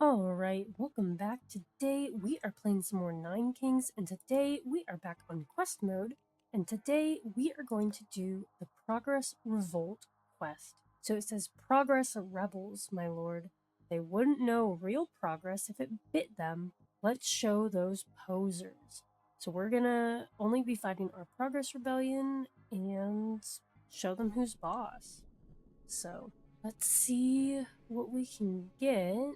Alright, welcome back. Today we are playing some more Nine Kings, and today we are back on quest mode, and today we are going to do the Progress Revolt quest. So it says, Progress rebels, my lord. They wouldn't know real progress if it bit them. Let's show those posers. So we're gonna only be fighting our Progress Rebellion and show them who's boss. So let's see what we can get.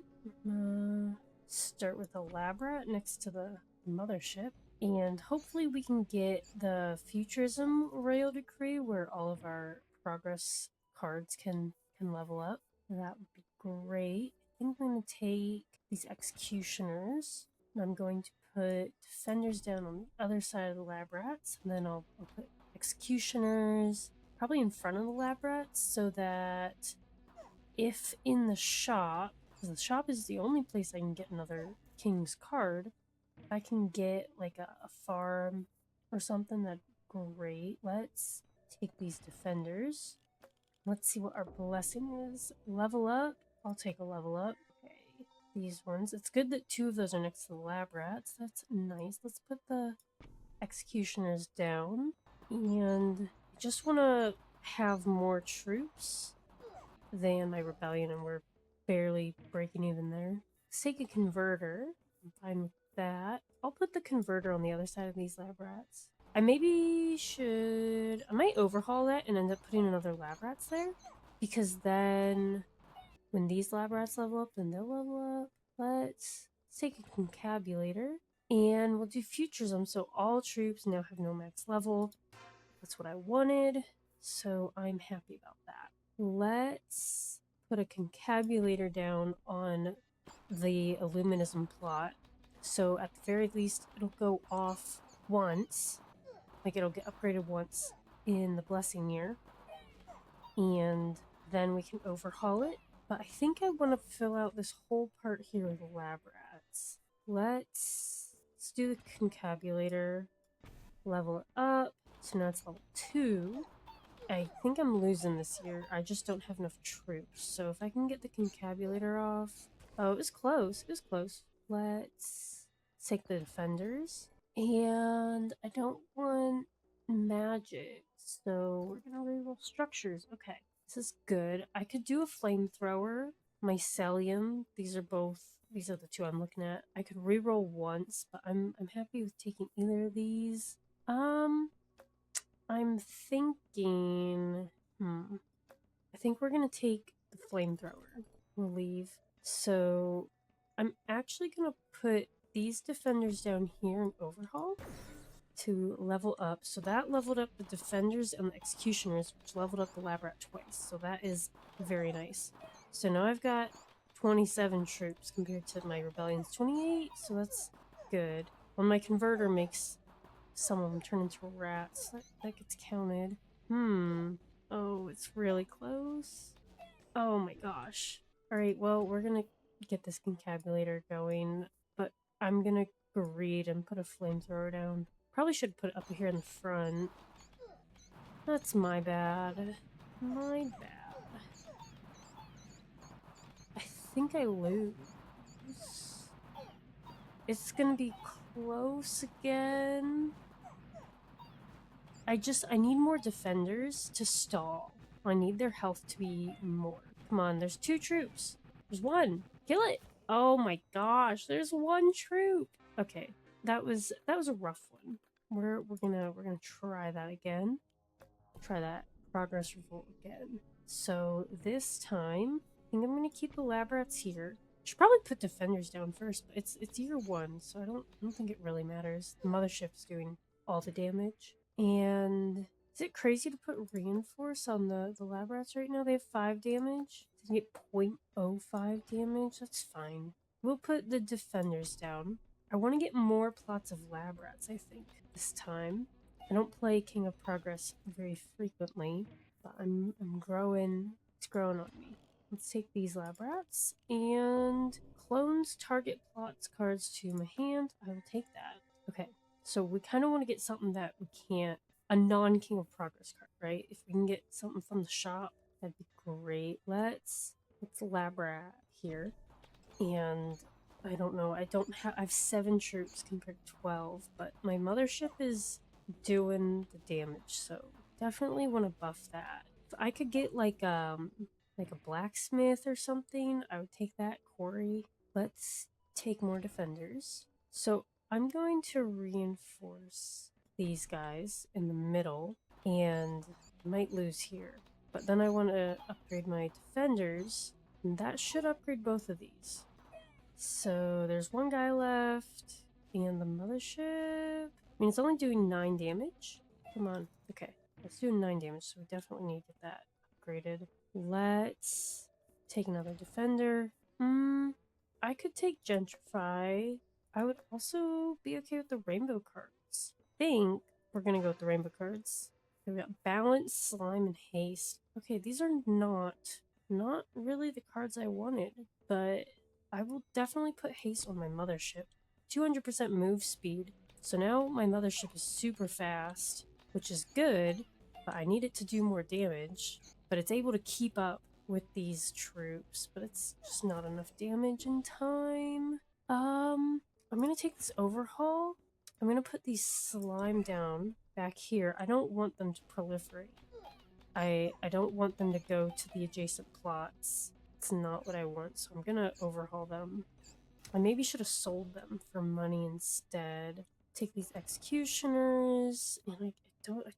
Start with a lab rat next to the mothership. And hopefully we can get the Futurism Royal Decree where all of our progress cards can level up. That would be great. I think I'm going to take these Executioners. And I'm going to put Defenders down on the other side of the lab rats. And then I'll put Executioners probably in front of the lab rats so that if in the shop, because the shop is the only place I can get another king's card, if I can get like a farm or something, that'd be great. Let's take these defenders. Let's see what our blessing is. Level up. I'll take a level up. Okay, these ones. It's good that two of those are next to the lab rats. That's nice. Let's put the executioners down. And I just want to have more troops than my rebellion, and we're barely breaking even there. Let's take a converter. I'm fine with that. I'll put the converter on the other side of these lab rats. I might overhaul that and end up putting another lab rats there, because then when these lab rats level up, then they'll level up. Let's take a concabulator and we'll do futurism, so all troops now have no max level. That's what I wanted, so I'm happy about that. Let's put a concabulator down on the Illuminism plot, so at the very least it'll go off once, like it'll get upgraded once in the Blessing year, and then we can overhaul it. But I think I want to fill out this whole part here with lab rats. Let's do the concabulator, level it up, so now it's level 2. I think I'm losing this year. I just don't have enough troops. So if I can get the concabulator off... Oh, it was close. It was close. Let's take the defenders. And I don't want magic. So we're going to reroll structures. Okay, this is good. I could do a flamethrower. Mycelium. These are the two I'm looking at. I could reroll once, but I'm happy with taking either of these. I'm thinking... I think we're going to take the flamethrower. We'll leave. So I'm actually going to put these defenders down here in overhaul to level up. So that leveled up the defenders and the executioners, which leveled up the lab rat twice. So that is very nice. So now I've got 27 troops compared to my rebellion's 28, so that's good. When my converter makes some of them turn into rats, that gets counted. Oh, it's really close. Oh my gosh. Alright, well, we're gonna get this concabulator going, but I'm gonna greed and put a flamethrower down. Probably should put it up here in the front. That's my bad. My bad. I think I lose. It's gonna be close again. I need more defenders to stall. I need their health to be more. Come on, there's 2 troops. There's 1. Kill it. Oh my gosh, there's 1 troop. Okay, that was a rough one. We're gonna try that again. Try that progress revolt again. So this time, I think I'm gonna keep the lab rats here. Should probably put defenders down first, but it's year 1, so I don't think it really matters. The mothership's doing all the damage. And is it crazy to put reinforce on the lab rats right now? They have 5 damage. They get 0.05 damage. That's fine. We'll put the defenders down. I want to get more plots of lab rats, I think, this time. I don't play King of Progress very frequently, but I'm growing. It's growing on me. Let's take these lab rats and clones target plots cards to my hand. I will take that. Okay. So we kind of want to get something that we can't, a non-King of Progress card, right? If we can get something from the shop, that'd be great. Let's lab rat here. And I don't know, I have 7 troops compared to 12, but my mothership is doing the damage, so definitely want to buff that. If I could get like a blacksmith or something, I would take that. Quarry. Let's take more defenders. So I'm going to reinforce these guys in the middle, and I might lose here. But then I want to upgrade my defenders, and that should upgrade both of these. So there's one guy left, and the mothership. I mean, it's only doing 9 damage. Come on. Okay, it's doing 9 damage, so we definitely need to get that upgraded. Let's take another defender. I could take Gentrify. I would also be okay with the rainbow cards. I think we're gonna go with the rainbow cards. We got Balance, Slime, and Haste. Okay, these are not really the cards I wanted, but I will definitely put Haste on my mothership. 200% move speed. So now my mothership is super fast, which is good, but I need it to do more damage. But it's able to keep up with these troops, but it's just not enough damage in time. I'm gonna take this overhaul. I'm gonna put these slime down back here. I don't want them to proliferate. I don't want them to go to the adjacent plots. It's not what I want, so I'm gonna overhaul them. I maybe should have sold them for money instead. Take these executioners, and I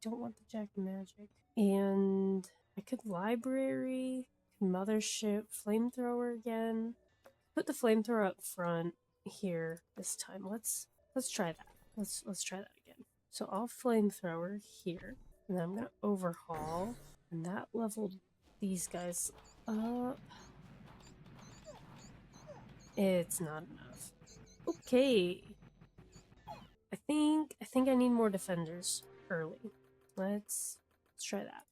don't want the Jack Magic. And I could library, mothership, flamethrower again. Put the flamethrower up front here this time. Let's try that. Let's try that again. So I'll flamethrower here, and then I'm gonna overhaul, and that leveled these guys up. It's not enough. Okay. I think I need more defenders early. Let's try that.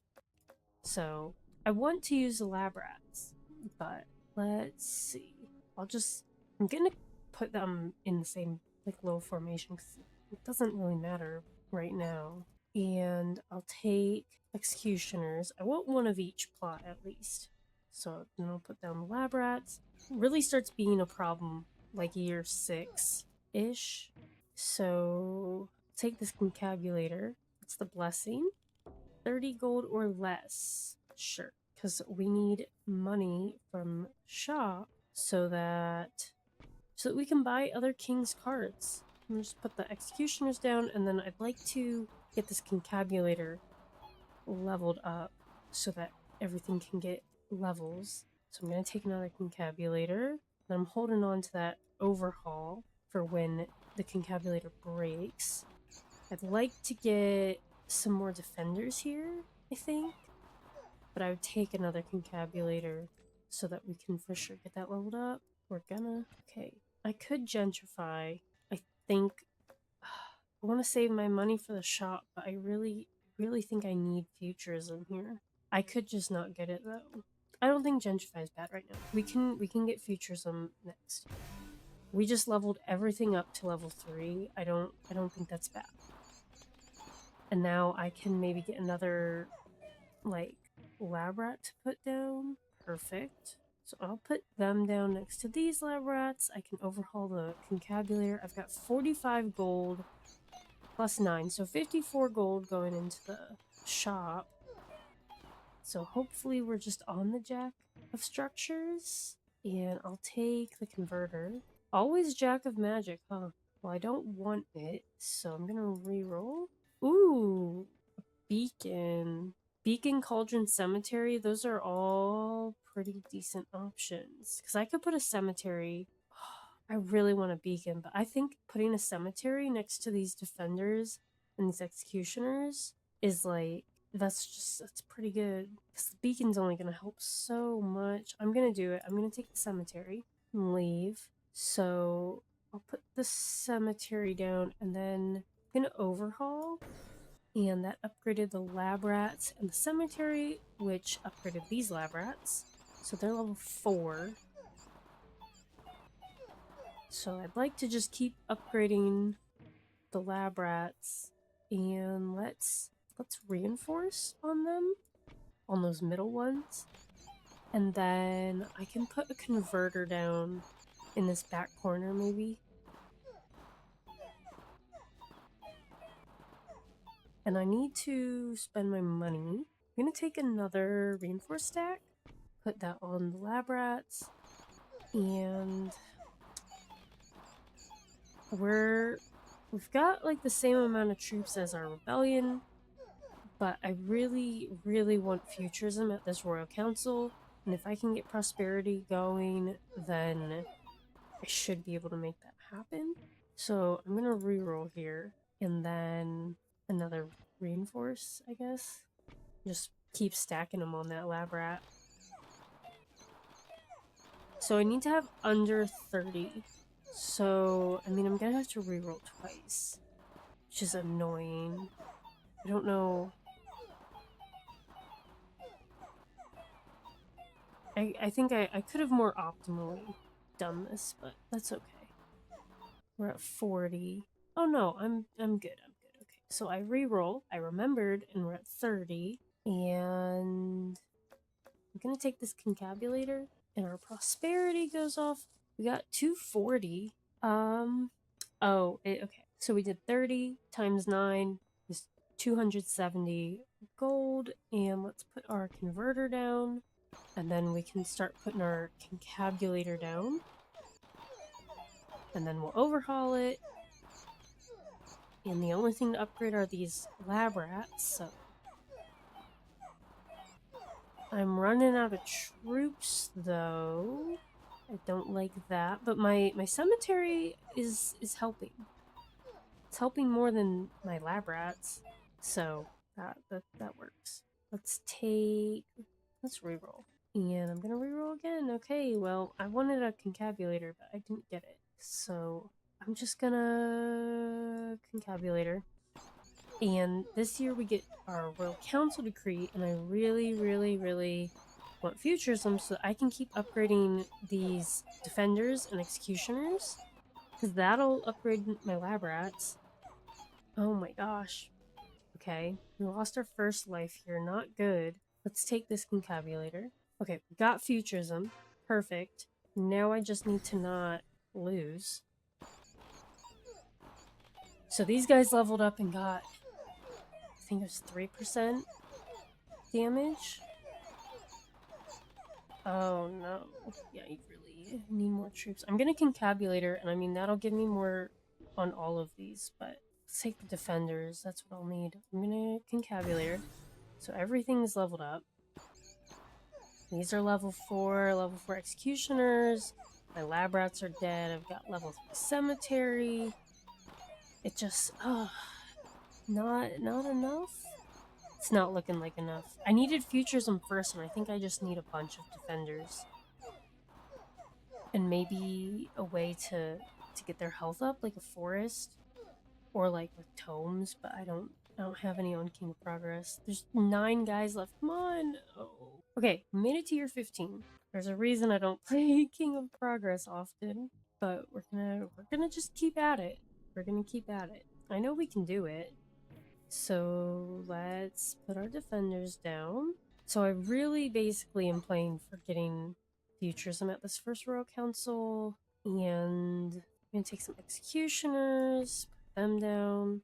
So I want to use the lab rats, but let's see. I'm gonna put them in the same like low formation because it doesn't really matter right now. And I'll take executioners. I want one of each plot at least. So then I'll put down the lab rats. It really starts being a problem like year 6-ish. So take this concabulator. It's the blessing. 30 gold or less. Sure. Because we need money from shop so that we can buy other king's cards. I'm just put the executioners down, and then I'd like to get this concabulator leveled up so that everything can get levels. So I'm going to take another concabulator, and I'm holding on to that overhaul for when the concabulator breaks. I'd like to get some more defenders here, I think, but I would take another concabulator so that we can for sure get that leveled up. We're gonna. Okay. I could gentrify. I think I want to save my money for the shop, but I really think I need futurism here. I could just not get it though. I don't think gentrify is bad right now. We can get futurism next. We just leveled everything up to level 3. I don't think that's bad. And now I can maybe get another like lab rat to put down. Perfect. So I'll put them down next to these lab rats. I can overhaul the concabulator. I've got 45 gold plus 9, so 54 gold going into the shop. So hopefully we're just on the Jack of Structures. And I'll take the converter. Always Jack of Magic, huh? Well, I don't want it, so I'm gonna re-roll. Ooh, Beacon. Beacon, Cauldron, Cemetery, those are all pretty decent options. Because I could put a cemetery. I really want a beacon, but I think putting a cemetery next to these defenders and these executioners is like, that's pretty good. Because the beacon's only going to help so much. I'm going to do it. I'm going to take the cemetery and leave. So I'll put the cemetery down, and then I'm going to overhaul. And that upgraded the lab rats and the cemetery, which upgraded these lab rats. So they're level 4. So I'd like to just keep upgrading the lab rats, and let's reinforce on them, on those middle ones. And then I can put a converter down in this back corner, maybe. And I need to spend my money. I'm gonna take another reinforced stack, put that on the lab rats, and we've got like the same amount of troops as our rebellion, but I really, really want futurism at this Royal Council, and if I can get prosperity going, then I should be able to make that happen. So I'm gonna reroll here, and then another reinforce, I guess. Just keep stacking them on that lab rat. So I need to have under 30. So, I mean, I'm gonna have to reroll twice, which is annoying. I don't know. I think I could have more optimally done this, but that's okay. We're at 40. Oh no, I'm good. I'm good. Okay. So I reroll. I remembered, and we're at 30. And I'm gonna take this concabulator, and our prosperity goes off. We got 240. Okay. So we did 30 times 9 is 270 gold, and let's put our converter down, and then we can start putting our concabulator down, and then we'll overhaul it. And the only thing to upgrade are these lab rats, so I'm running out of troops, though. I don't like that, but my cemetery is helping. It's helping more than my lab rats, so that works. Let's reroll, and I'm gonna reroll again. Okay, well I wanted a concabulator, but I didn't get it, so I'm just gonna concabulator. And this year we get our Royal Council decree, and I really, really, really want futurism so I can keep upgrading these defenders and executioners, because that'll upgrade my lab rats. Oh my gosh. Okay, we lost our first life here. Not good. Let's take this concabulator. Okay, we got futurism. Perfect. Now I just need to not lose. So these guys leveled up and got, I think it was 3% damage. Oh no. Yeah, you really need more troops. I'm gonna concabulator, and I mean, that'll give me more on all of these, but let's take the defenders. That's what I'll need. I'm gonna concabulator. So everything's leveled up. These are level 4 executioners. My lab rats are dead. I've got level 3 cemetery. It just, not enough. It's not looking like enough. I needed futurism first, and I think I just need a bunch of defenders. And maybe a way to get their health up, like a forest, or like with tomes, but I don't have any on King of Progress. There's 9 guys left. Come on. Oh. Okay, made it to year 15. There's a reason I don't play King of Progress often, but we're gonna just keep at it. We're gonna keep at it. I know we can do it. So let's put our defenders down. So I really basically am playing for getting futurism at this first Royal Council, and I'm gonna take some executioners, put them down,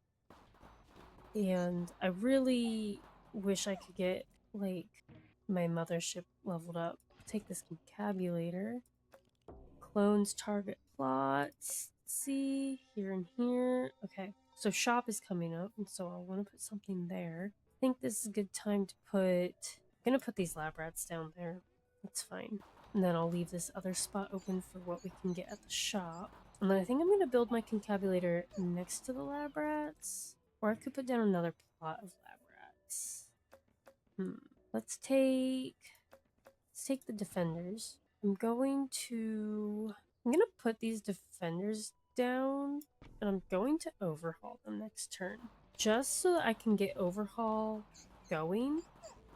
and I really wish I could get like my mothership leveled up. Take this concabulator, clones target plots. Let's see, here and here. Okay, so shop is coming up, and so I'll want to put something there. I think this is a good time to put. I'm gonna put these lab rats down there. That's fine. And then I'll leave this other spot open for what we can get at the shop. And then I think I'm gonna build my concabulator next to the lab rats. Or I could put down another plot of lab rats. Let's take the defenders. I'm gonna put these defenders down, and I'm going to overhaul them next turn. Just so that I can get overhaul going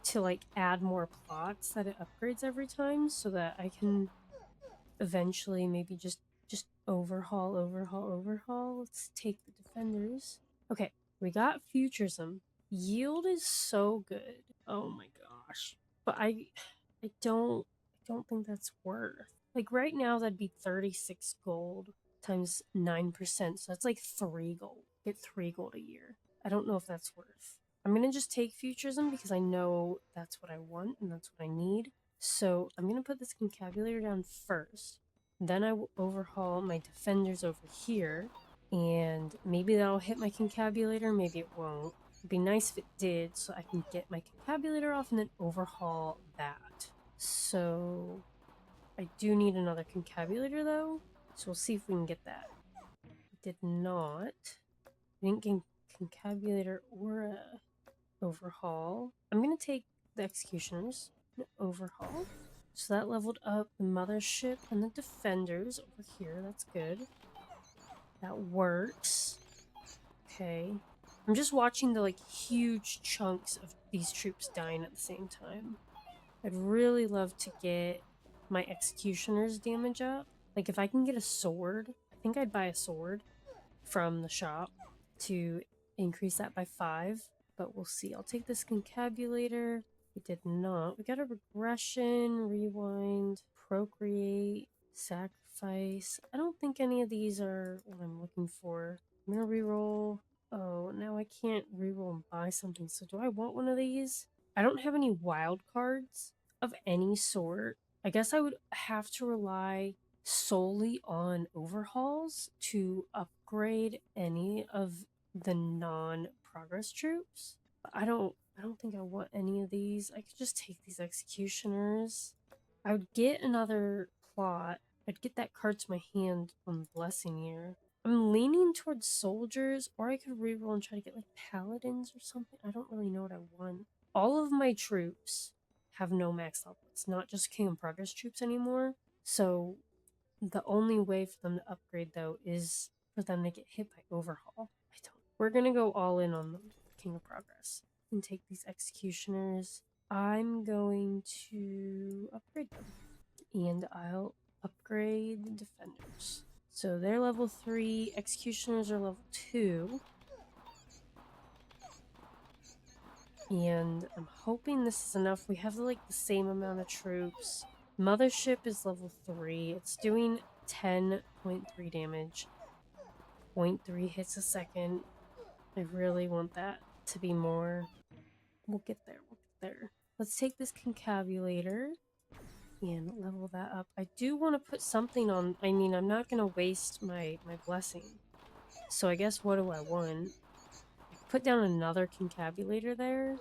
to like add more plots that it upgrades every time, so that I can eventually maybe just overhaul. Let's take the defenders. Okay, we got futurism. Yield is so good. Oh my gosh. But I don't think that's worth. Like right now, that'd be 36 gold times 9%. So that's like 3 gold. Get 3 gold a year. I don't know if that's worth. I'm going to just take Futurism because I know that's what I want and that's what I need. So I'm going to put this Concabulator down first. Then I will overhaul my Defenders over here. And maybe that'll hit my Concabulator, maybe it won't. It'd be nice if it did, so I can get my Concabulator off and then overhaul that. So I do need another Concabulator though, so we'll see if we can get that. We did not. We didn't get Concabulator or a overhaul. I'm gonna take the Executioners and overhaul. So that leveled up the Mothership and the Defenders over here. That's good. That works. Okay. I'm just watching the like huge chunks of these troops dying at the same time. I'd really love to get my Executioner's damage up. Like if I can get a sword, I think I'd buy a sword from the shop to increase that by 5, but we'll see. I'll take this Concabulator. We did not. We got a regression, rewind, procreate, sacrifice. I don't think any of these are what I'm looking for. I'm gonna reroll. Oh, now I can't reroll and buy something. So do I want one of these? I don't have any wild cards of any sort. I guess I would have to rely solely on overhauls to upgrade any of the non-progress troops. I don't think I want any of these. I could just take these executioners. I would get another plot. I'd get that card to my hand on Blessing Year. I'm leaning towards soldiers, or I could reroll and try to get like paladins or something. I don't really know what I want. All of my troops have no max level. It's not just King of Progress troops anymore. So the only way for them to upgrade though is for them to get hit by overhaul. We're gonna go all in on the King of Progress and take these executioners. I'm going to upgrade them. And I'll upgrade the defenders. So they're level 3, executioners are level 2. And I'm hoping this is enough. We have like the same amount of troops. Mothership is level 3. It's doing 10.3 damage. 0.3 hits a second. I really want that to be more. We'll get there. We'll get there. Let's take this Concabulator and level that up. I do want to put something on. I mean, I'm not going to waste my blessing. So I guess what do I want? Put down another Concabulator there,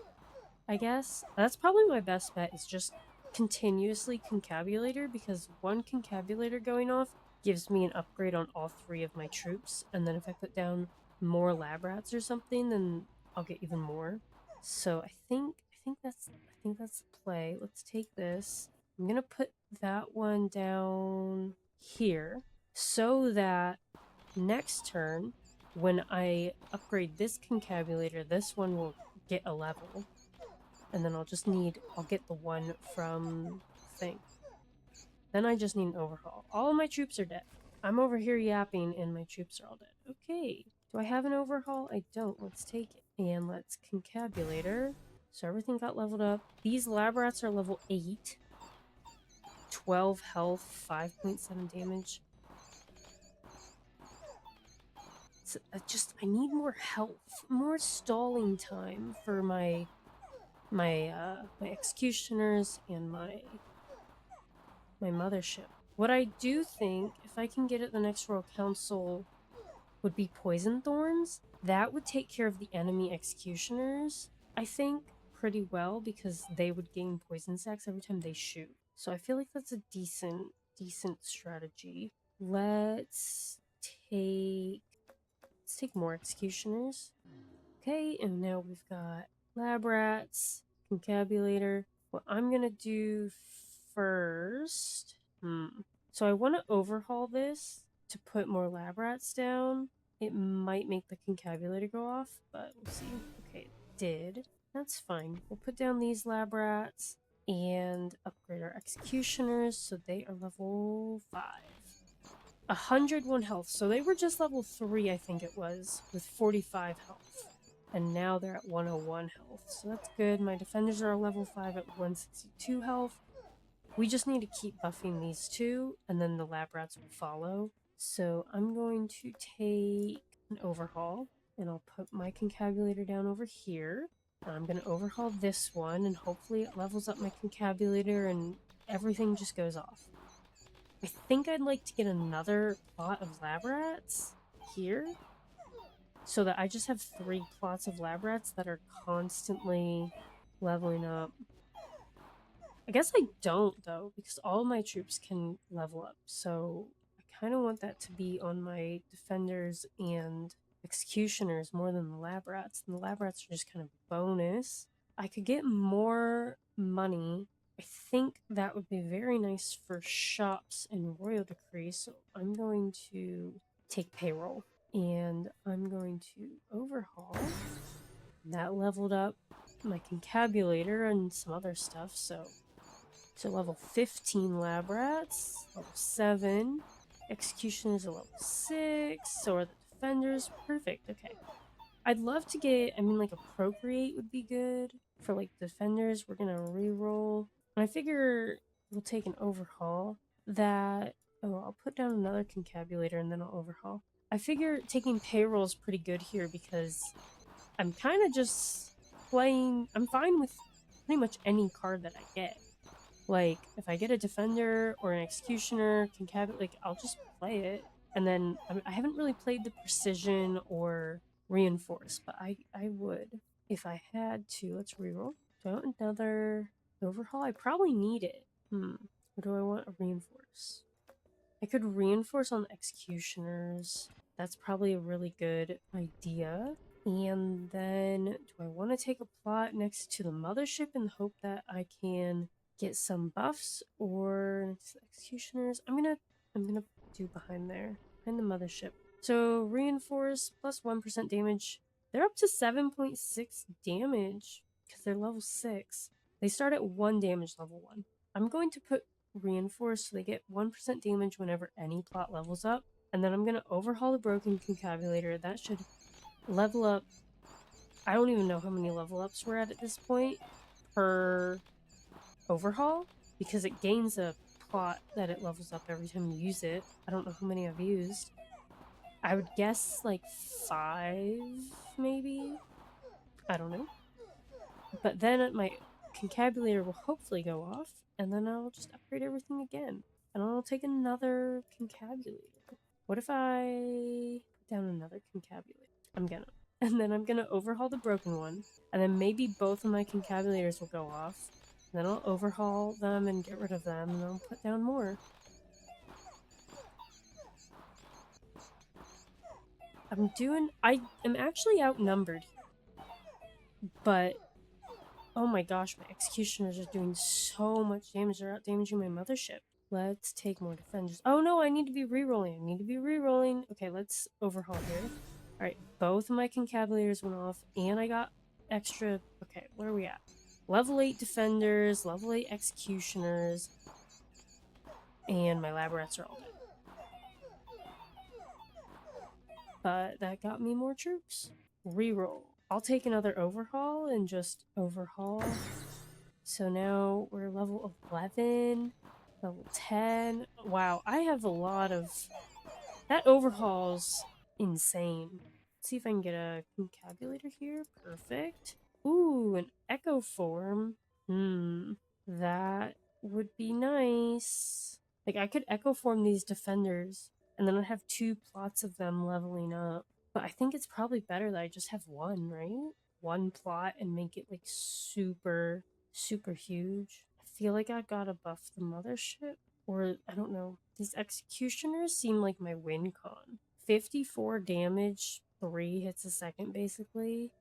I guess. That's probably my best bet, is just continuously Concabulator, because one Concabulator going off gives me an upgrade on all 3 of my troops, and then if I put down more lab rats or something, then I'll get even more. So I think that's the play. Let's take this. I'm gonna put that one down here so that next turn, when I upgrade this Concabulator, this one will get a level. And then I'll get the one from the thing. Then I just need an overhaul. All of my troops are dead. I'm over here yapping and my troops are all dead. Okay. Do I have an overhaul? I don't. Let's take it. And let's Concabulator. So everything got leveled up. These lab rats are level 8. 12 health, 5.7 damage. So I need more health, more stalling time for my executioners and my mothership. What I do think, if I can get at the next Royal Council, would be Poison Thorns. That would take care of the enemy executioners, I think, pretty well, because they would gain poison sacks every time they shoot. So I feel like that's a decent strategy. Let's take more executioners. Okay, and now we've got lab rats, Concabulator. What I'm gonna do first, so I want to overhaul this to put more lab rats down. It might make the Concabulator go off, but we'll see. Okay, it did. That's fine. We'll put down these lab rats and upgrade our executioners so they are level 5. 101 health. So they were just level 3, I think it was, with 45 health. And now they're at 101 health. So that's good. My defenders are level 5 at 162 health. We just need to keep buffing these two, and then the lab rats will follow. So I'm going to take an overhaul, and I'll put my concabulator down over here. And I'm going to overhaul this one, and hopefully it levels up my concabulator and everything just goes off. I think I'd like to get another plot of lab rats here, so that I just have 3 plots of lab rats that are constantly leveling up. I guess I don't, though, because all my troops can level up, so I kind of want that to be on my defenders and executioners more than the lab rats. And the lab rats are just kind of bonus. I could get more money. I think that would be very nice for shops and royal decree, so I'm going to take payroll. And I'm going to overhaul. That leveled up my concabulator and some other stuff, so level 15 lab rats, level 7. Executioners are level 6, so are the defenders. Perfect, okay. I'd love to get, I mean, like a procreate would be good. For like defenders, we're gonna reroll. And I figure we'll take an overhaul that, oh, I'll put down another concabulator and then I'll overhaul. I figure taking payroll is pretty good here because I'm kind of just playing, I'm fine with pretty much any card that I get. Like, if I get a defender or an executioner, like, I'll just play it. And then, I haven't really played the precision or reinforce, but I would if I had to. Let's reroll. Do I want another overhaul? I probably need it. Or do I want a reinforce? I could reinforce on the executioners. That's probably a really good idea. And then, do I want to take a plot next to the mothership in the hope that I can get some buffs, or executioners? I'm gonna do behind there, behind the mothership. So reinforce plus 1% damage. They're up to 7.6 damage because they're level 6. They start at 1 damage level 1. I'm going to put reinforce so they get 1% damage whenever any plot levels up. And then I'm going to overhaul the broken concabulator. That should level up. I don't even know how many level ups we're at this point per overhaul, because it gains a plot that it levels up every time you use it. I don't know how many I've used. I would guess like 5, maybe? I don't know. But then my concabulator will hopefully go off, and then I'll just upgrade everything again. And I'll take another concabulator. What if I put down another concabulator? I'm gonna. And then I'm gonna overhaul the broken one, and then maybe both of my concabulators will go off. And then I'll overhaul them and get rid of them, and I'll put down more. I am actually outnumbered. But, oh my gosh, my executioners are doing so much damage. They're out damaging my mothership. Let's take more defenders. Oh no, I need to be rerolling. Okay, let's overhaul here. Alright, both of my concabulators went off, and I got extra... Okay, where are we at? Level 8 defenders, level 8 executioners, and my lab rats are all dead. But that got me more troops. Reroll. I'll take another overhaul and just overhaul. So now we're level 11, level 10. Wow, I have a lot of... That overhaul's insane. Let's see if I can get a concabulator here. Perfect. Ooh, an echo form. That would be nice. Like, I could echo form these defenders, and then I'd have 2 plots of them leveling up. But I think it's probably better that I just have 1, right? 1 plot and make it, like, super, super huge. I feel like I gotta buff the mothership. Or, I don't know. These executioners seem like my win con. 54 damage, 3 hits a second, basically.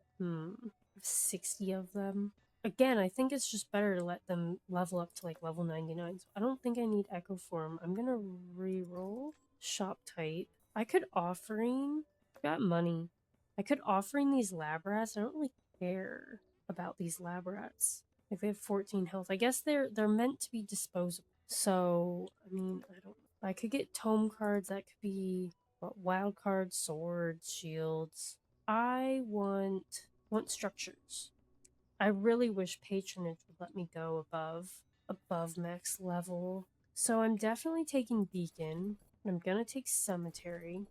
60 of them. Again, I think it's just better to let them level up to like level 99. So I don't think I need Echo Form. I'm gonna re-roll. Shop type. I could offering. I've got money. I could offering these lab rats. I don't really care about these lab rats. Like, they have 14 health. I guess they're meant to be disposable. So, I mean, I don't know. I could get tome cards. That could be what, wild cards, swords, shields. I want structures. I really wish patronage would let me go above above max level. So I'm definitely taking Beacon. I'm gonna take Cemetery.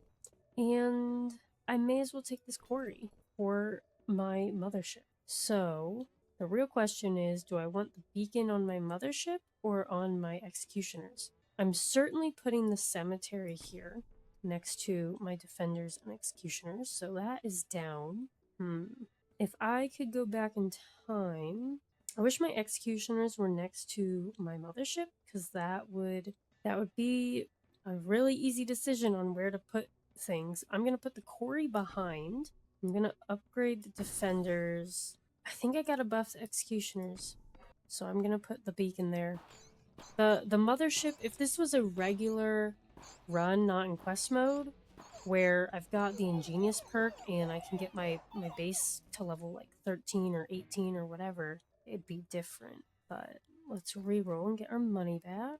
And I may as well take this quarry for my mothership. So the real question is, do I want the beacon on my mothership or on my executioners? I'm certainly putting the cemetery here next to my defenders and executioners, so that is down. If I could go back in time, I wish my executioners were next to my mothership, because that would be a really easy decision on where to put things. I'm going to put the quarry behind. I'm going to upgrade the defenders. I think I got to buff the executioners. So I'm going to put the beacon there. The mothership, if this was a regular run, not in quest mode, where I've got the ingenious perk and I can get my base to level like 13 or 18 or whatever, it'd be different. But let's reroll and get our money back.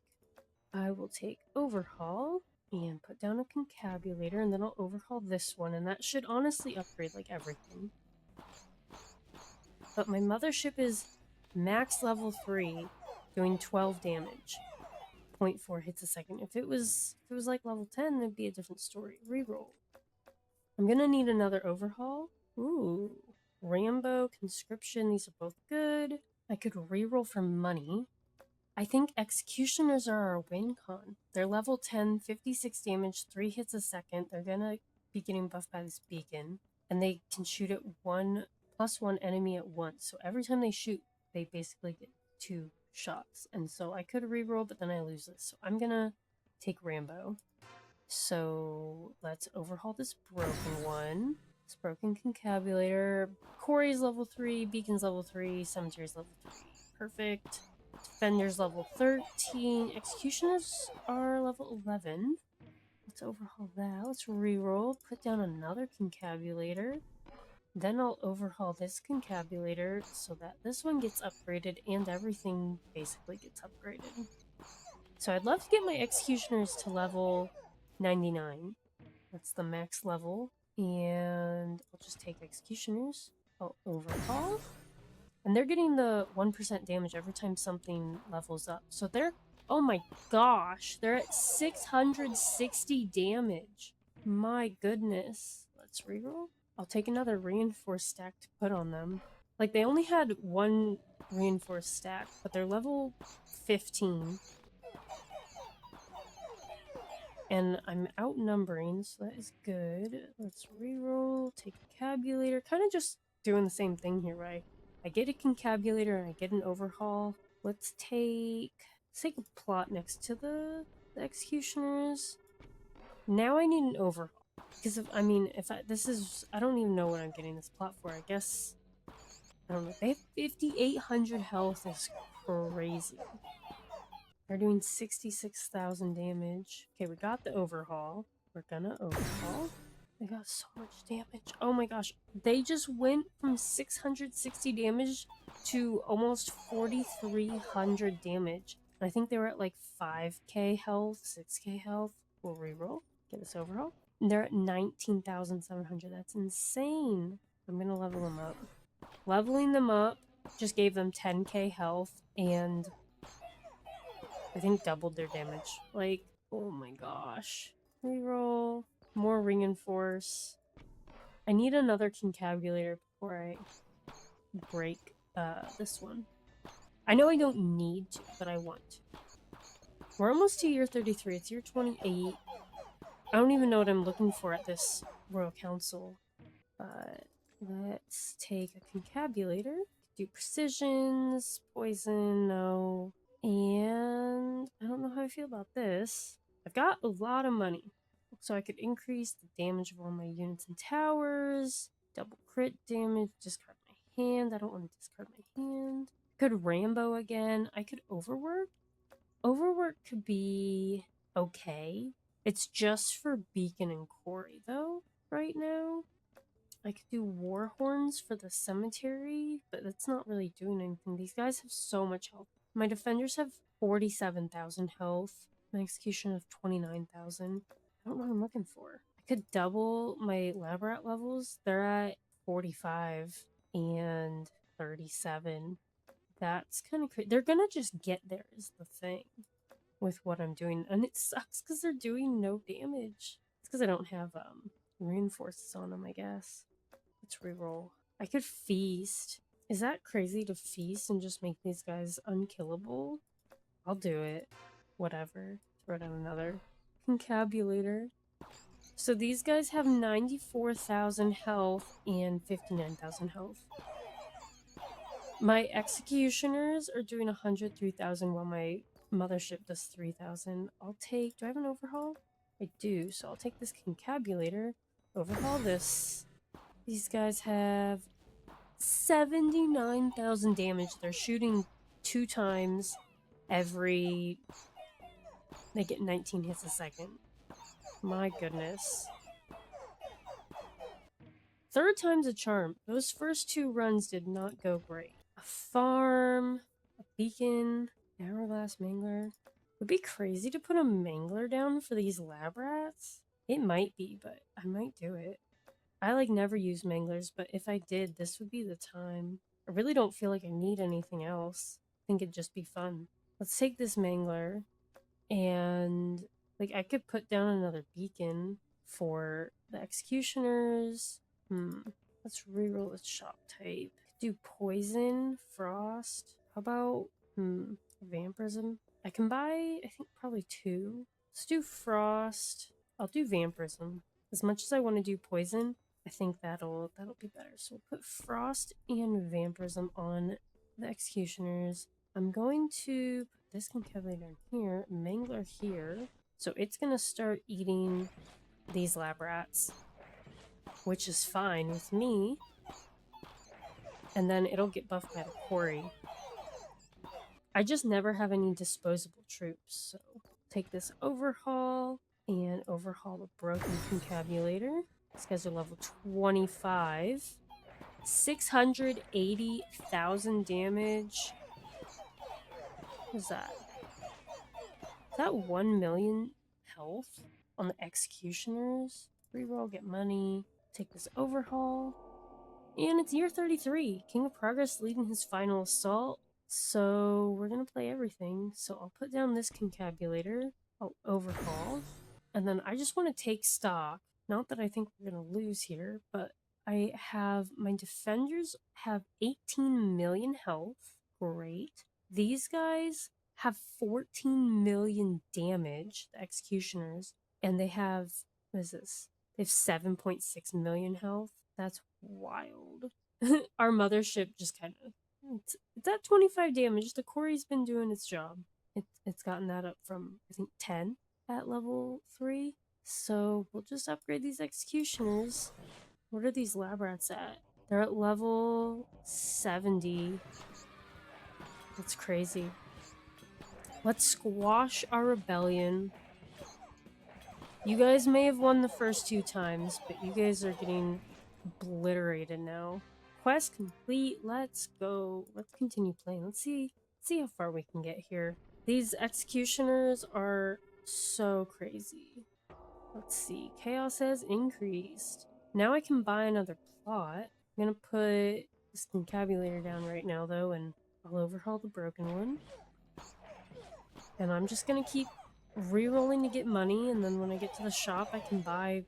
I will take overhaul and put down a concabulator, and then I'll overhaul this one, and that should honestly upgrade like everything. But my mothership is max level 3, doing 12 damage. 0.4 hits a second. If it was like level 10, it'd be a different story. Reroll. I'm gonna need another overhaul. Ooh. Rambo, conscription, these are both good. I could reroll for money. I think executioners are our win con. They're level 10, 56 damage, 3 hits a second. They're gonna be getting buffed by this beacon. And they can shoot at +1 enemy at once. So every time they shoot, they basically get 2 shots. And so I could reroll, but then I lose this. So I'm gonna take Rambo. So let's overhaul this broken one. This broken concabulator. Corey's level 3, Beacon's level 3, Cemetery's level 3. Perfect. Defender's level 13. Executioners are level 11. Let's overhaul that. Let's reroll. Put down another concabulator. Then I'll overhaul this concabulator so that this one gets upgraded and everything basically gets upgraded. So I'd love to get my executioners to level 99. That's the max level. And I'll just take executioners. I'll overhaul. And they're getting the 1% damage every time something levels up. So they're, oh my gosh, they're at 660 damage. My goodness. Let's reroll. I'll take another reinforced stack to put on them. Like, they only had one reinforced stack, but they're level 15. And I'm outnumbering, so that is good. Let's reroll, take a concabulator. Kind of just doing the same thing here, right? I get a concabulator and I get an overhaul. Let's take a plot next to the executioners. Now I need an overhaul. Because I don't even know what I'm getting this plot for. I guess, I don't know. They have 5,800 health. Is crazy. They're doing 66,000 damage. Okay, we got the overhaul. We're gonna overhaul. They got so much damage. Oh my gosh. They just went from 660 damage to almost 4,300 damage. And I think they were at like 5k health, 6k health. We'll reroll. Get this overhaul. And they're at 19,700. That's insane. I'm gonna level them up. Leveling them up just gave them 10k health and I think doubled their damage. Like, oh my gosh. Reroll. More reinforce. I need another concabulator before I break this one. I know I don't need to, but I want to. We're almost to year 33. It's year 28. I don't even know what I'm looking for at this Royal Council. But let's take a concabulator. Do precisions, poison, no. And I don't know how I feel about this. I've got a lot of money. So I could increase the damage of all my units and towers. Double crit damage. Discard my hand. I don't want to discard my hand. Could Rambo again. I could overwork. Overwork could be okay. It's just for Beacon and Corey, though, right now. I could do war horns for the cemetery, but that's not really doing anything. These guys have so much health. My defenders have 47,000 health. My execution of 29,000. I don't know what I'm looking for. I could double my lab rat levels. They're at 45 and 37. That's kind of crazy. They're gonna just get there is the thing with what I'm doing. And it sucks because they're doing no damage. It's because I don't have reinforces on them, I guess. Let's reroll. I could feast. Is that crazy to feast and just make these guys unkillable? I'll do it. Whatever. Throw down another concabulator. So these guys have 94,000 health and 59,000 health. My executioners are doing 103,000 while my mothership does 3,000. I'll take... Do I have an overhaul? I do, so I'll take this concabulator. Overhaul this. These guys have 79,000 damage. They're shooting 2 times every... They get 19 hits a second. My goodness. 3rd time's a charm. Those first 2 runs did not go great. A farm, a beacon, hourglass mangler. Would be crazy to put a mangler down for these lab rats. It might be, but I might do it. I like never use manglers, but if I did, this would be the time. I really don't feel like I need anything else. I think it'd just be fun. Let's take this mangler and like I could put down another beacon for the executioners. Let's reroll the shop type. Do poison, frost. How about vampirism? I can buy, I think, probably 2. Let's do frost. I'll do vampirism. As much as I want to do poison, I think that'll be better. So we'll put frost and vampirism on the executioners. I'm going to put this concavelator here, mangler here. So it's gonna start eating these lab rats, which is fine with me. And then it'll get buffed by the quarry. I just never have any disposable troops, so take this overhaul and overhaul the broken concabulator. These guys are level 25. 680,000 damage. What is that? Is that 1 million health on the executioners? Reroll, get money. Take this overhaul. And it's year 33. King of Progress leading his final assault. So we're going to play everything. So I'll put down this concabulator. I'll overhaul. And then I just want to take stock. Not that I think we're going to lose here, but I have... My defenders have 18 million health. Great. These guys have 14 million damage, the executioners. And they have... What is this? They have 7.6 million health. That's wild. Our mothership just kind of... It's at 25 damage. The quarry's been doing its job. It's gotten that up from, I think, 10 at level 3. So we'll just upgrade these executioners. What are these lab rats at? They're at level 70. That's crazy. Let's squash our rebellion. You guys may have won the first 2 times, but you guys are getting obliterated now. Quest complete. Let's go. Let's continue playing. Let's see how far we can get here. These executioners are so crazy. Let's see. Chaos has increased. Now I can buy another plot. I'm gonna put this concabulator down right now, though, and I'll overhaul the broken one. And I'm just gonna keep re-rolling to get money, and then when I get to the shop, I can buy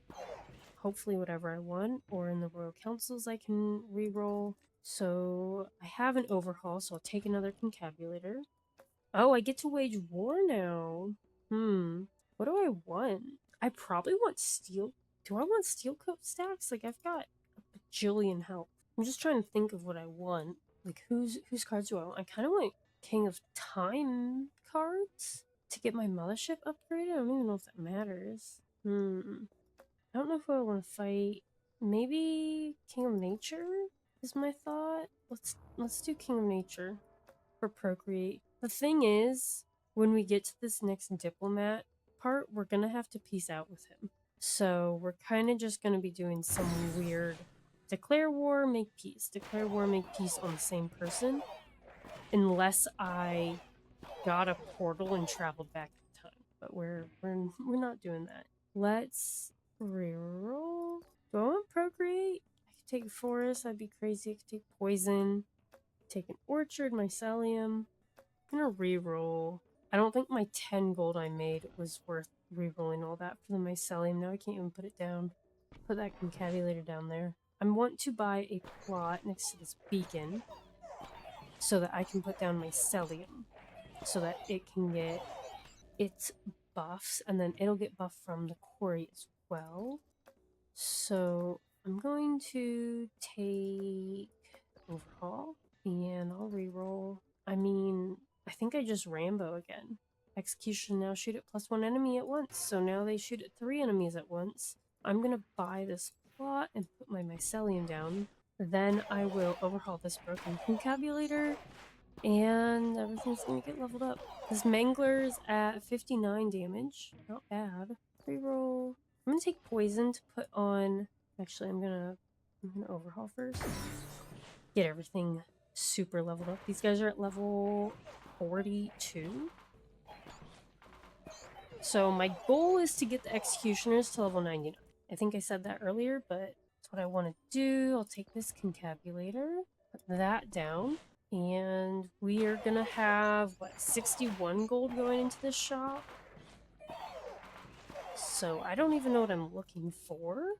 hopefully whatever I want, or in the Royal Councils I can re-roll. So I have an overhaul, so I'll take another concabulator. Oh, I get to wage war now. What do I want? I probably want steel. Do I want steel coat stacks? Like, I've got a bajillion health. I'm just trying to think of what I want. Like, whose cards do I want? I kind of want King of Time cards to get my mothership upgraded. I don't even know if that matters. I don't know who I want to fight. Maybe King of Nature is my thought. Let's do King of Nature for procreate. The thing is, when we get to this next diplomat part, we're gonna have to peace out with him. So we're kind of just gonna be doing some weird declare war, make peace. Declare war, make peace on the same person. Unless I got a portal and traveled back in time. But we're not doing that. Let's reroll. Do I want procreate? I could take forest, that'd be crazy. I could take poison. take an orchard, mycelium. I'm gonna reroll. I don't think my 10 gold I made was worth rerolling all that for the mycelium. Now I can't even put it down. Put that concavulator down there. I want to buy a plot next to this beacon so that I can put down mycelium so that it can get its buffs, and then it'll get buffed from the quarry as well. So I'm going to take overhaul and I'll reroll. I mean, I think I just Rambo again. Execution now shoot at +1 enemy at once, so now they shoot at 3 enemies at once. I'm gonna buy this plot and put my mycelium down. Then I will overhaul this broken concavulator and everything's gonna get leveled up. This Mangler's at 59 damage. Not bad. Reroll. I'm gonna take poison to put on. Actually, I'm gonna overhaul first. Get everything super leveled up. These guys are at level 42. So my goal is to get the executioners to level 99. I think I said that earlier, but that's what I want to do. I'll take this concavulator, put that down. And we are gonna have, what, 61 gold going into this shop? So I don't even know what I'm looking for.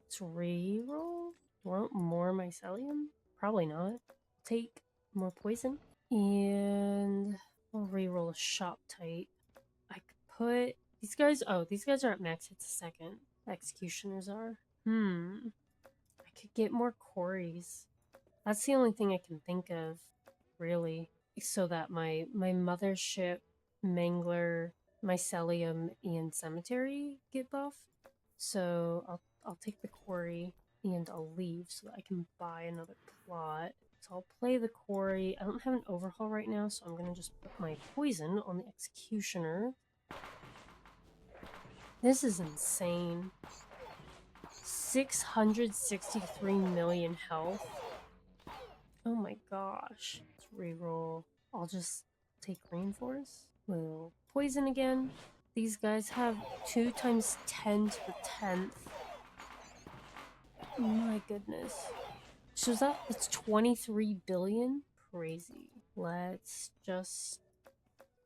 Let's reroll. Want more mycelium? Probably not. Take more poison. And I'll reroll a shop type. I could put these guys. Oh, these guys are at max hits a second. Executioners are. I could get more quarries. That's the only thing I can think of, really, so that my mothership, Mangler, Mycelium, and Cemetery get buffed. So I'll take the quarry and I'll leave so that I can buy another plot. So I'll play the quarry. I don't have an overhaul right now, so I'm gonna just put my poison on the executioner. This is insane. 663 million health. Oh my gosh. Let's reroll. I'll just take reinforce. We'll poison again. These guys have 2 times 10 to the 10th. Oh my goodness. So that's 23 billion? Crazy. Let's just...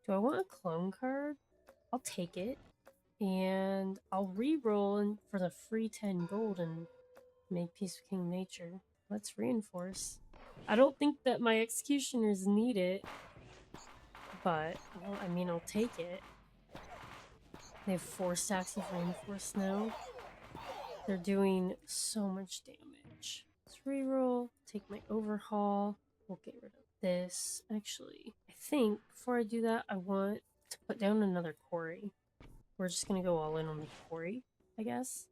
Do I want a clone card? I'll take it. And I'll reroll for the free 10 gold and make Peace with King Nature. Let's reinforce. I don't think that my executioners need it, but I mean, I'll take it. They have 4 stacks of reinforce now. They're doing so much damage. Let's reroll, take my overhaul. We'll get rid of this. Actually, I think before I do that, I want to put down another quarry. We're just gonna go all in on the quarry, I guess.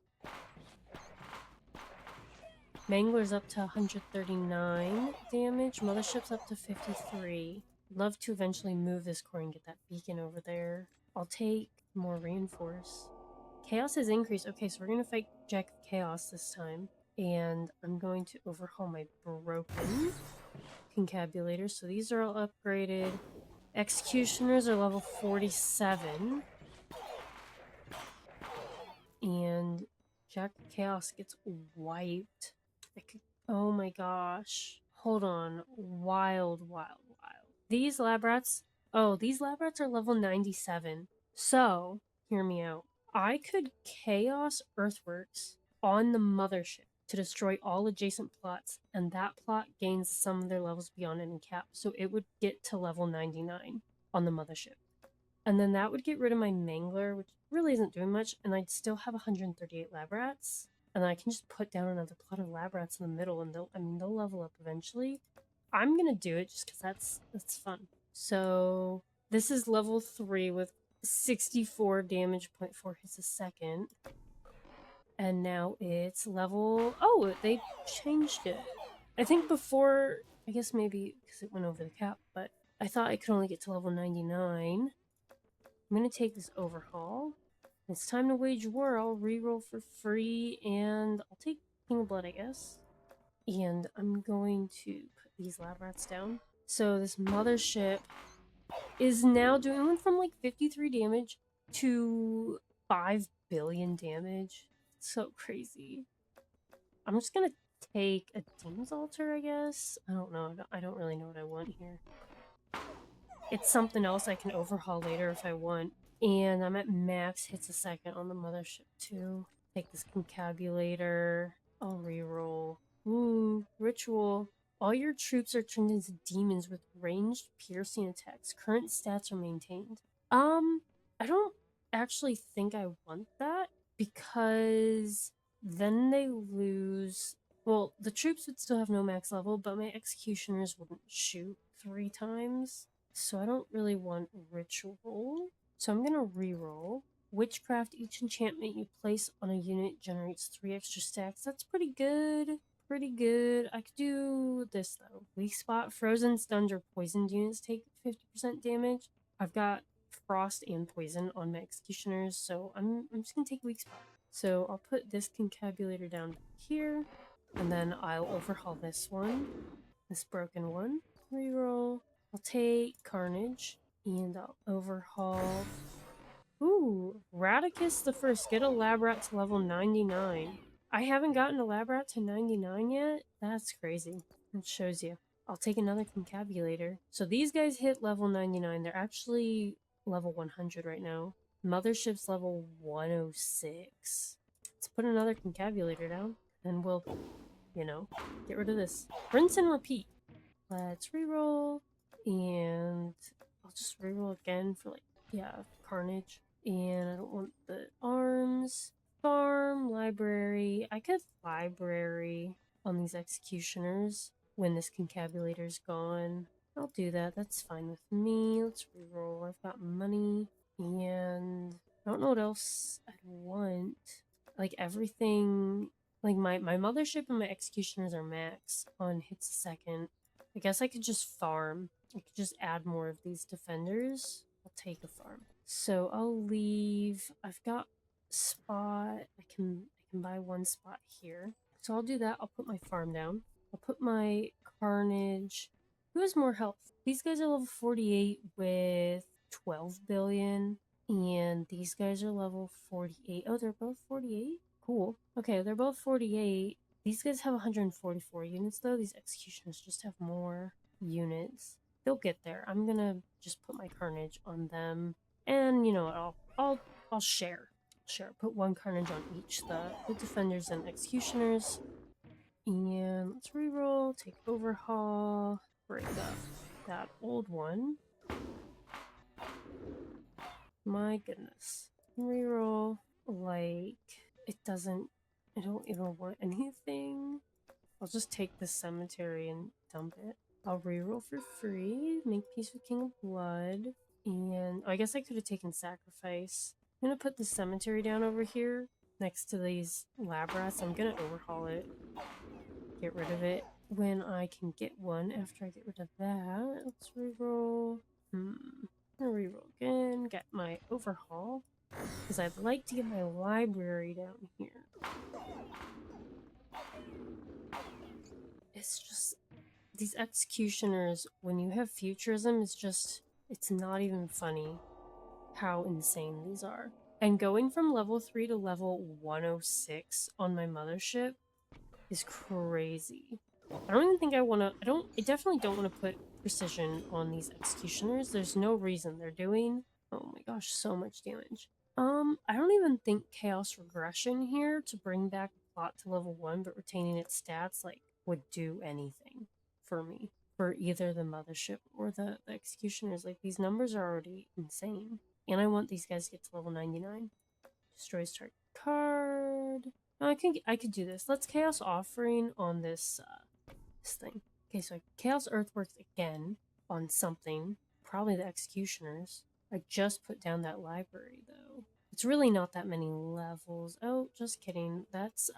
Mangler's up to 139 damage. Mothership's up to 53. Love to eventually move this core and get that beacon over there. I'll take more reinforce. Chaos has increased. Okay, so we're going to fight Jack of Chaos this time. And I'm going to overhaul my broken concabulator. So these are all upgraded. Executioners are level 47. And Jack of Chaos gets wiped. Oh my gosh. Hold on. Wild. These lab rats... Oh, these lab rats are level 97. So, hear me out. I could Chaos Earthworks on the mothership to destroy all adjacent plots, and that plot gains some of their levels beyond any cap, so it would get to level 99 on the mothership. And then that would get rid of my Mangler, which really isn't doing much, and I'd still have 138 lab rats. And then I can just put down another plot of lab rats in the middle, and they'll level up eventually. I'm gonna do it just because that's fun. So this is level 3 with 64 damage, 0.4 hits a second. And now it's level... Oh, they changed it. I think before... I guess maybe because it went over the cap, but I thought I could only get to level 99. I'm gonna take this overhaul. It's time to wage war. I'll reroll for free, and I'll take King of Blood, I guess. And I'm going to put these lab rats down. So this mothership is now doing... It went from like 53 damage to 5 billion damage. It's so crazy. I'm just gonna take a Demon's Altar, I guess? I don't know. I don't really know what I want here. It's something else I can overhaul later if I want. And I'm at max hits a second on the mothership too. Take this concabulator. I'll reroll. Ooh, ritual. All your troops are turned into demons with ranged piercing attacks. Current stats are maintained. I don't actually think I want that because then they lose. Well, the troops would still have no max level, but my executioners wouldn't shoot 3 times. So I don't really want ritual. So I'm gonna reroll. Witchcraft, each enchantment you place on a unit generates 3 extra stacks. That's pretty good. Pretty good. I could do this though. Weak spot, frozen, stunned, or poisoned units take 50% damage. I've got frost and poison on my executioners, so I'm just gonna take weak spot. So I'll put this concabulator down here, and then I'll overhaul this one, this broken one. Reroll. I'll take Carnage, and I'll overhaul. Ooh, Radicus the First. Get a lab rat to level 99. I haven't gotten a lab rat to 99 yet? That's crazy. That shows you. I'll take another concabulator. So these guys hit level 99. They're actually level 100 right now. Mothership's level 106. Let's put another concabulator down, and we'll, get rid of this. Rinse and repeat. Let's reroll, and I'll just reroll again for Carnage. And I don't want the arms. Farm, library. I could library on these executioners when this concabulator's gone. I'll do that. That's fine with me. Let's reroll. I've got money, and I don't know what else I'd want. Like everything, like my mothership and my executioners are max on hits a second. I guess I could just farm. I could just add more of these defenders. I'll take a farm. So I'll leave. I've got spot. I can buy one spot here. So I'll do that. I'll put my farm down. I'll put my Carnage. Who has more health? These guys are level 48 with 12 billion. And these guys are level 48. Oh, they're both 48? Cool. Okay, they're both 48. These guys have 144 units though. These executioners just have more units. They'll get there. I'm gonna just put my Carnage on them. And you know what, I'll share. Put one Carnage on each, the defenders and executioners. And let's reroll, take overhaul, break up that old one. My goodness. Reroll, I don't even want anything. I'll just take this cemetery and dump it. I'll reroll for free, make peace with King of Blood, and I guess I could have taken Sacrifice. I'm gonna put the cemetery down over here next to these lab rats. I'm gonna overhaul it, get rid of it when I can get one after I get rid of that. Let's reroll. I'm gonna reroll again, get my overhaul, because I'd like to get my library down here. It's just these executioners, when you have futurism, it's not even funny how insane these are. And going from level 3 to level 106 on my mothership is crazy. I don't even think I definitely don't want to put precision on these executioners. There's no reason they're doing, oh my gosh, so much damage. I don't even think chaos regression here to bring back the plot to level 1 but retaining its stats would do anything for me, for either the mothership or the executioners. Like, these numbers are already insane. And I want these guys to get to level 99. Destroys target card. No, I could do this. Let's Chaos Offering on this thing. Okay, so Chaos Earthworks again on something. Probably the executioners. I just put down that library though. It's really not that many levels. Oh, just kidding. That's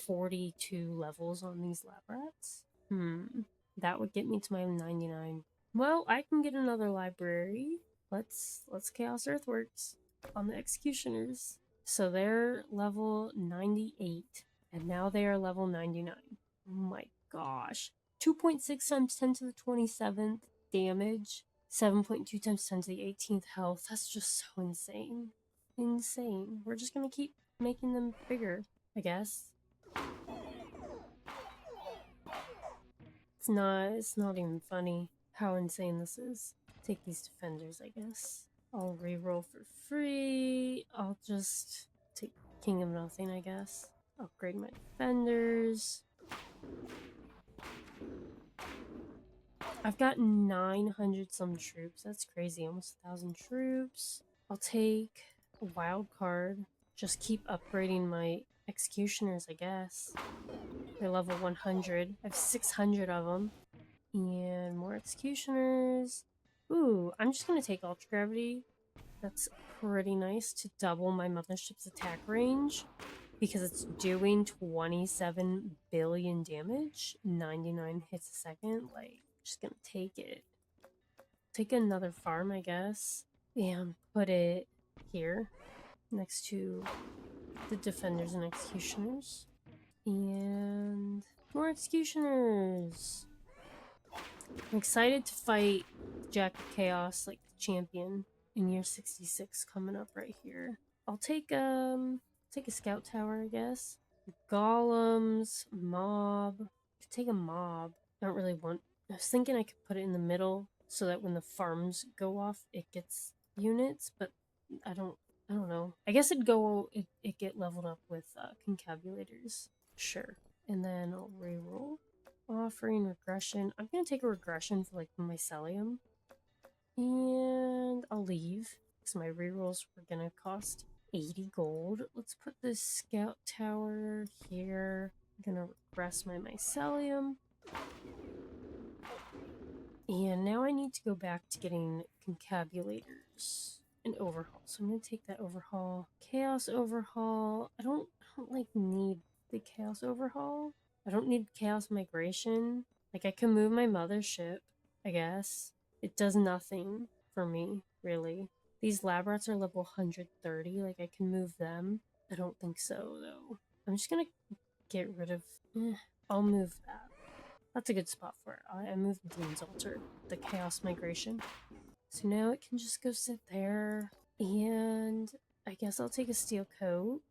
42 levels on these lab rats. That would get me to my 99. Well, I can get another library. Let's Chaos Earthworks on the executioners. So they're level 98, and now they are level 99. Oh my gosh. 2.6 times 10 to the 27th damage, 7.2 times 10 to the 18th health. That's just so insane. Insane. We're just gonna keep making them bigger, I guess. It's not even funny how insane this is. Take these defenders, I guess. I'll reroll for free. I'll just take King of Nothing, I guess. Upgrade my defenders. I've got 900 some troops. That's crazy. Almost 1,000 troops. I'll take a wild card. Just keep upgrading my executioners, I guess. They're level 100. I have 600 of them. And more executioners. Ooh, I'm just gonna take Ultra Gravity. That's pretty nice to double my mothership's attack range because it's doing 27 billion damage, 99 hits a second. Like, just gonna take it. Take another farm, I guess, and put it here next to the defenders and executioners. And more executioners. I'm excited to fight Jack of Chaos, like the champion, in year 66 coming up right here. I'll take a scout tower, I guess. Golems, mob. Take a mob. I don't really want. I was thinking I could put it in the middle so that when the farms go off, it gets units, but I don't. I don't know. I guess it get leveled up with concabulators. Sure. And then I'll reroll. Offering regression. I'm gonna take a regression for like the mycelium. And I'll leave. Because my rerolls were gonna cost 80 gold. Let's put this scout tower here. I'm gonna regress my mycelium. And now I need to go back to getting concabulators and overhaul. So I'm gonna take that overhaul. Chaos overhaul. I don't like need the chaos overhaul. I don't need chaos migration. Like, I can move my mothership, I guess. It does nothing for me, really. These lab rats are level 130. Like, I can move them. I don't think so, though. I'm just gonna get rid of... I'll move that. That's a good spot for it. I moved the Demon's Altar, the Chaos Migration. So now it can just go sit there. And I guess I'll take a steel coat.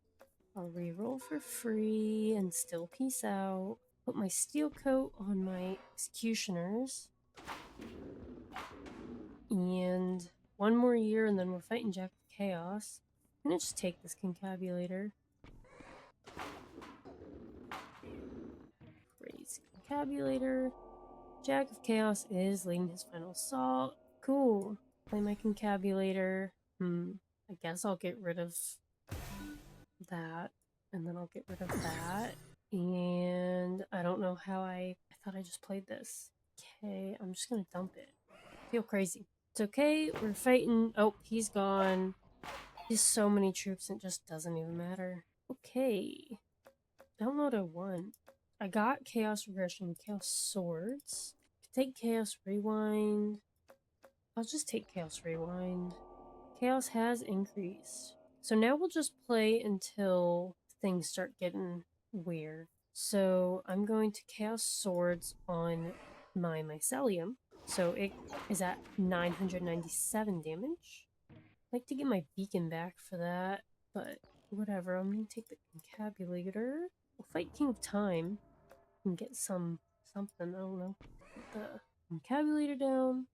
I'll reroll for free and still peace out. Put my steel coat on my executioners. And one more year and then we're fighting Jack of Chaos. I'm gonna just take this concabulator. Raise concabulator. Jack of Chaos is leading his final assault. Cool. Play my concabulator. I guess I'll get rid of that. And then I'll get rid of that. And I don't know how I thought I just played this. Okay, I'm just gonna dump it. I feel crazy. It's okay, we're fighting. Oh, he's gone. He has so many troops, it just doesn't even matter. Okay. I don't know what I want. I got Chaos Regression, Chaos Swords. Take Chaos Rewind. I'll just take Chaos Rewind. Chaos has increased. So now we'll just play until things start getting weird. So I'm going to Chaos Swords on my Mycelium. So it is at 997 damage. I'd like to get my beacon back for that, but whatever. I'm going to take the Concabulator. We'll fight King of Time and get something, I don't know. Put the Concabulator down.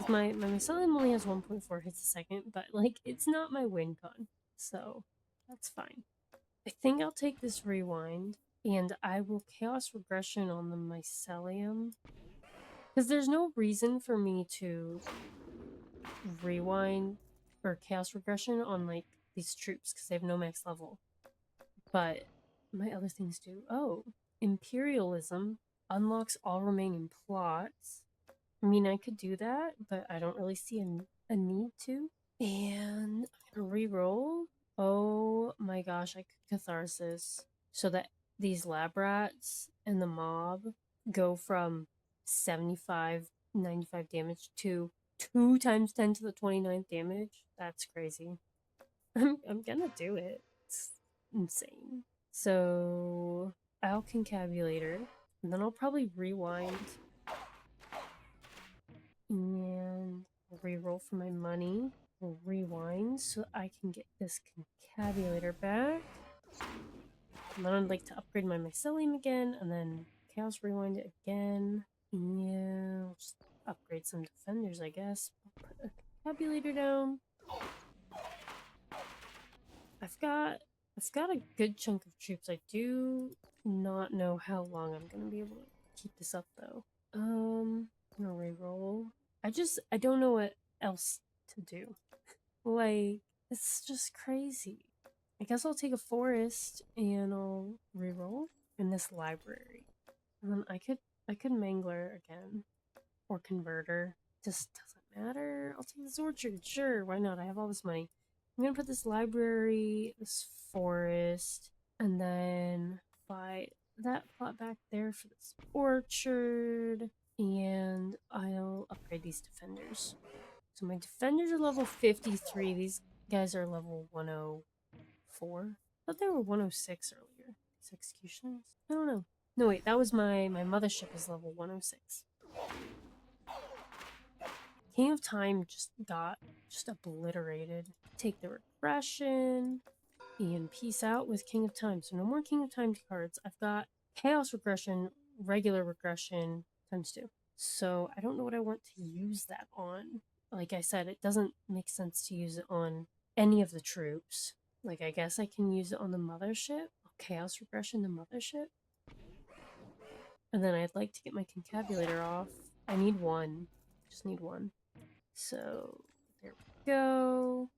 My Mycelium only has 1.4 hits a second, but like it's not my win con, so that's fine. I think I'll take this rewind and I will Chaos Regression on the Mycelium because there's no reason for me to rewind or Chaos Regression on like these troops because they have no max level. But my other things do. Oh, Imperialism unlocks all remaining plots. I mean, I could do that, but I don't really see a need to. And I'm gonna reroll. Oh my gosh, I could Catharsis so that these lab rats and the mob go from 75, 95 damage to 2 times 10 to the 29th damage. That's crazy. I'm gonna do it. It's insane. So I'll Concabulator, and then I'll probably rewind and reroll for my money. Rewind so I can get this concabulator back. And then I'd like to upgrade my mycelium again, and then Chaos Rewind it again. Yeah, we'll just upgrade some defenders, I guess. Put a tabulator down. I've got a good chunk of troops. I do not know how long I'm gonna be able to keep this up though. I'm gonna reroll. I don't know what else to do. Like, it's just crazy. I guess I'll take a forest and I'll reroll in this library. And then I could mangler again. Or converter. Just doesn't matter. I'll take this orchard. Sure, why not? I have all this money. I'm gonna put this library, this forest, and then buy that plot back there for this orchard. And I'll upgrade these defenders. So my defenders are level 53. These guys are level 104. I thought they were 106 earlier. These executioners? I don't know. No, wait, that was my mothership is level 106. King of Time just got obliterated. Take the regression and peace out with King of Time. So no more King of Time cards. I've got Chaos Regression, regular regression times 2. So I don't know what I want to use that on. Like I said, it doesn't make sense to use it on any of the troops. Like, I guess I can use it on the mothership. Chaos Regression, the mothership. And then I'd like to get my concabulator off. I need one. Just need one. So there we go.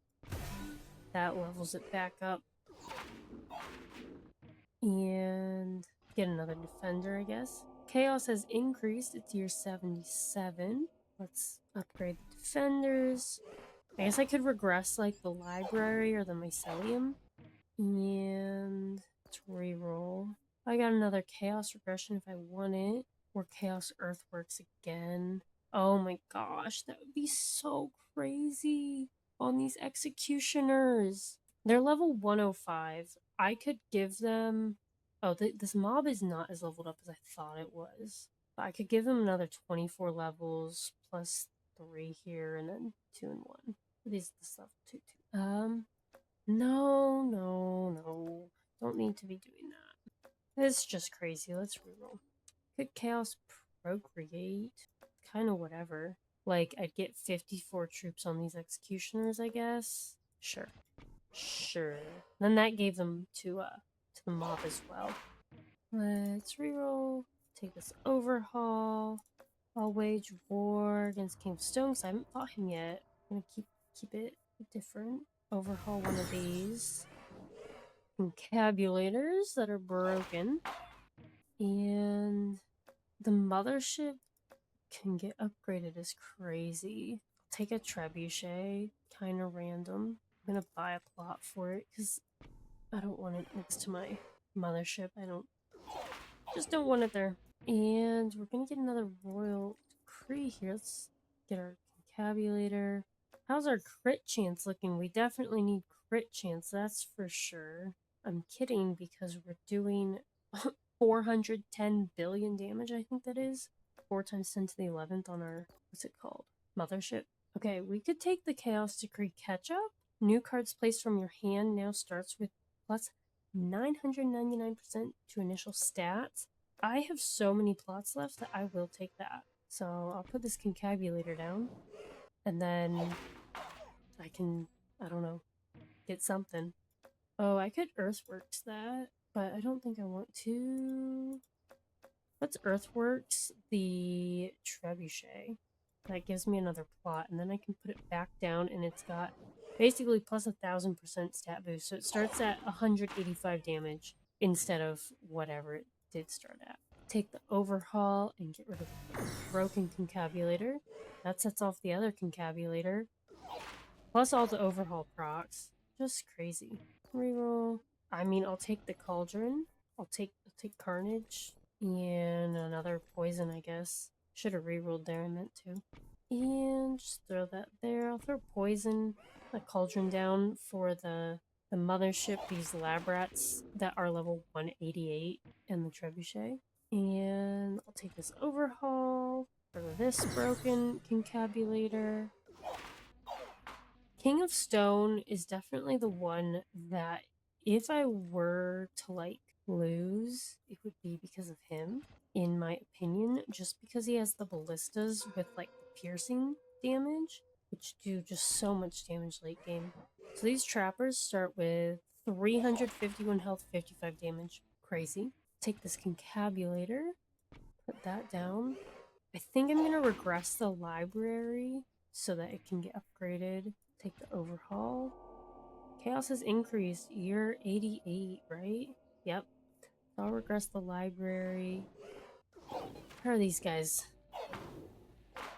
That levels it back up. And get another defender, I guess. Chaos has increased. It's year 77. Let's upgrade the defenders. I guess I could regress like the library or the mycelium. And let's reroll. I got another chaos regression if I want it. Or chaos earthworks again. Oh my gosh, that would be so crazy on these executioners. They're level 105. I could give them... Oh, this mob is not as leveled up as I thought it was. But I could give them another 24 levels plus 3 here and then 2 and 1. This level 2, 2. No. Don't need to be doing that. It's just crazy. Let's reroll. Could chaos procreate? Kind of whatever. Like, I'd get 54 troops on these executioners, I guess. Sure. Then that gave them to the mob as well. Let's reroll. Take this overhaul. I'll wage war against King of Stone because I haven't fought him yet. I'm gonna keep it different. Overhaul one of these. Concabulators that are broken. And the mothership can get upgraded as crazy. I'll take a trebuchet, kind of random. I'm gonna buy a plot for it because I don't want it next to my mothership. Just don't want it there. And we're gonna get another royal decree here. Let's get our concabulator. How's our crit chance looking? We definitely need crit chance, that's for sure. I'm kidding because we're doing 410 billion damage, I think that is. 4 times 10 to the 11th on our, what's it called? Mothership. Okay, we could take the Chaos Decree Catch-Up. New cards placed from your hand now starts with plus 999% to initial stats. I have so many plots left that I will take that. So I'll put this concabulator down. And then I can, I don't know, get something. Oh, I could Earthworks that, but I don't think I want to. Let's Earthworks the Trebuchet. That gives me another plot, and then I can put it back down, and it's got basically plus 1000% stat boost. So it starts at 185 damage instead of whatever it did start at. Take the overhaul and get rid of the broken concabulator. That sets off the other concabulator. Plus all the overhaul procs. Just crazy. Reroll. I mean, I'll take the cauldron. I'll take Carnage. And another poison, I guess. Should have rerolled there, I meant to. And just throw that there. I'll throw poison, a cauldron down for the mothership, these lab rats that are level 188, and the trebuchet. And I'll take this overhaul for this broken concabulator. King of Stone is definitely the one that if I were to like lose, it would be because of him. in my opinion, just because he has the ballistas with like the piercing damage, which do just so much damage late game. So these trappers start with 351 health, 55 damage. Crazy. Take this concabulator, put that down. I think I'm gonna regress the library so that it can get upgraded. Take the overhaul. Chaos has increased. You're 88, right? Yep. So I'll regress the library. How are these guys?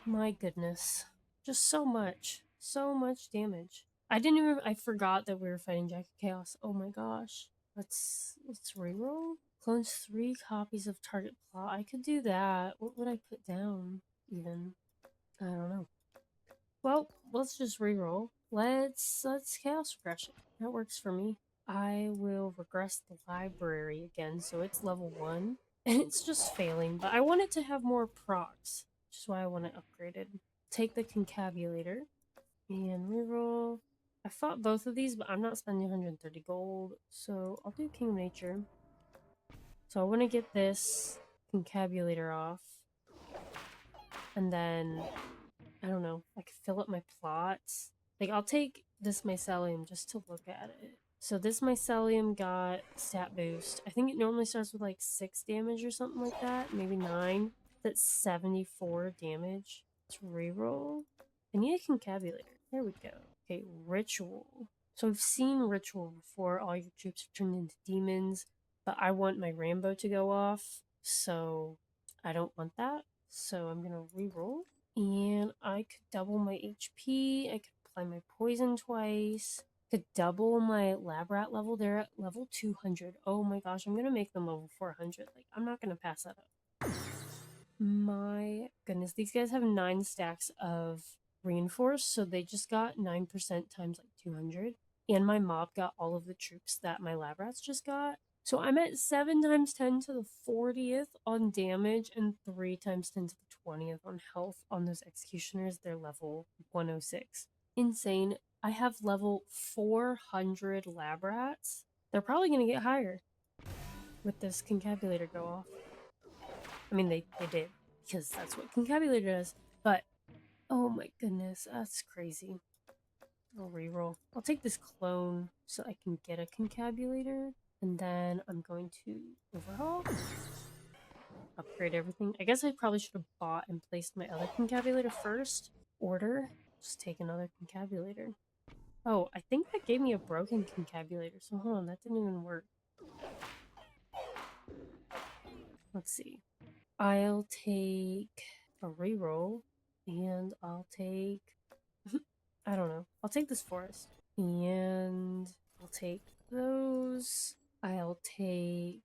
My goodness. Just so much. So much damage. I forgot that we were fighting Jack of Chaos. Oh my gosh. Let's reroll. Clones 3 copies of target plot. I could do that. What would I put down, even? I don't know. Well, let's just reroll. Let's chaos regression. That works for me. I will regress the library again, so it's level 1. And it's just failing, but I want it to have more procs, which is why I want it upgraded. Take the concabulator and reroll. I fought both of these, but I'm not spending 130 gold, so I'll do King of Nature. So I want to get this concabulator off, and then I don't know, like fill up my plots. Like I'll take this mycelium just to look at it. So this mycelium got stat boost. I think it normally starts with like 6 damage or something like that, maybe 9. That's 74 damage. Let's reroll. I need a concabulator. There we go. Okay, ritual. So we've seen ritual before. All your troops are turned into demons, but I want my Rambo to go off, so I don't want that. So I'm gonna reroll. And I could double my HP. I could apply my poison twice. Could double my lab rat level. They're at level 200. Oh my gosh, I'm gonna make them level 400. Like, I'm not gonna pass that up. My goodness, these guys have 9 stacks of reinforce, so they just got 9% times like 200. And my mob got all of the troops that my lab rats just got. So I'm at 7 times 10 to the 40th on damage and 3 times 10 to the 20th on health on those executioners. They're level 106. Insane. I have level 400 lab rats. They're probably going to get higher with this concabulator go off. I mean, they did, because that's what concabulator does. But, oh my goodness, that's crazy. I'll reroll. I'll take this clone so I can get a concabulator. And then I'm going to overhaul. Upgrade everything. I guess I probably should have bought and placed my other concabulator first. Order. Just take another concabulator. Oh, I think that gave me a broken concabulator. So hold on, that didn't even work. Let's see. I'll take a reroll. And I'll take... I don't know. I'll take this forest. And I'll take those. I'll take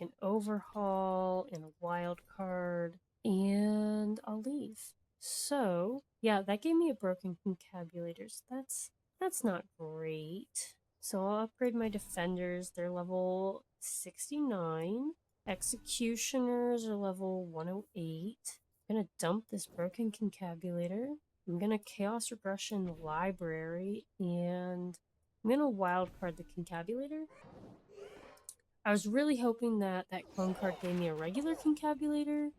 an overhaul and a wild card, and I'll leave. So, yeah, that gave me a broken concabulator, so that's not great. So I'll upgrade my defenders. They're level 69. Executioners are level 108. I'm gonna dump this broken concabulator. I'm gonna chaos regression library, and I'm gonna wildcard the concabulator. I was really hoping that that clone card gave me a regular concabulator,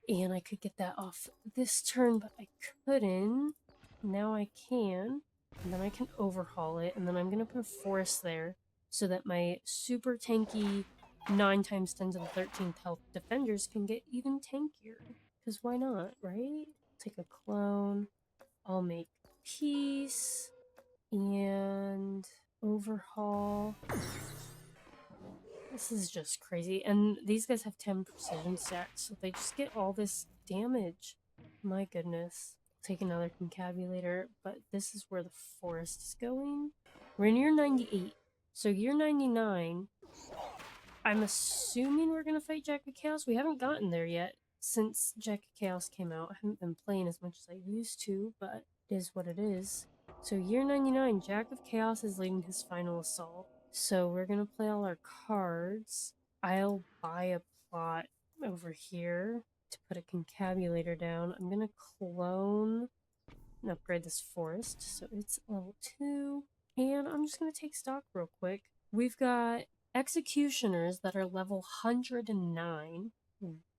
and I could get that off this turn, but I couldn't. Now I can, and then I can overhaul it, and then I'm gonna put a forest there so that my super tanky 9 times 10 to the 13th health defenders can get even tankier. Because why not, right? Take a clone. I'll make peace and overhaul. This is just crazy. And these guys have 10 precision stacks, so they just get all this damage. My goodness. Take another concabulator, but this is where the forest is going. We're in year 98. So year 99, I'm assuming we're gonna fight Jack of Chaos. We haven't gotten there yet since Jack of Chaos came out. I haven't been playing as much as I used to, but it is what it is. So year 99, Jack of Chaos is leading his final assault. So we're gonna play all our cards. I'll buy a plot over here to put a concabulator down. I'm gonna clone and upgrade this forest, so it's level 2. And I'm just gonna take stock real quick. We've got executioners that are level 109.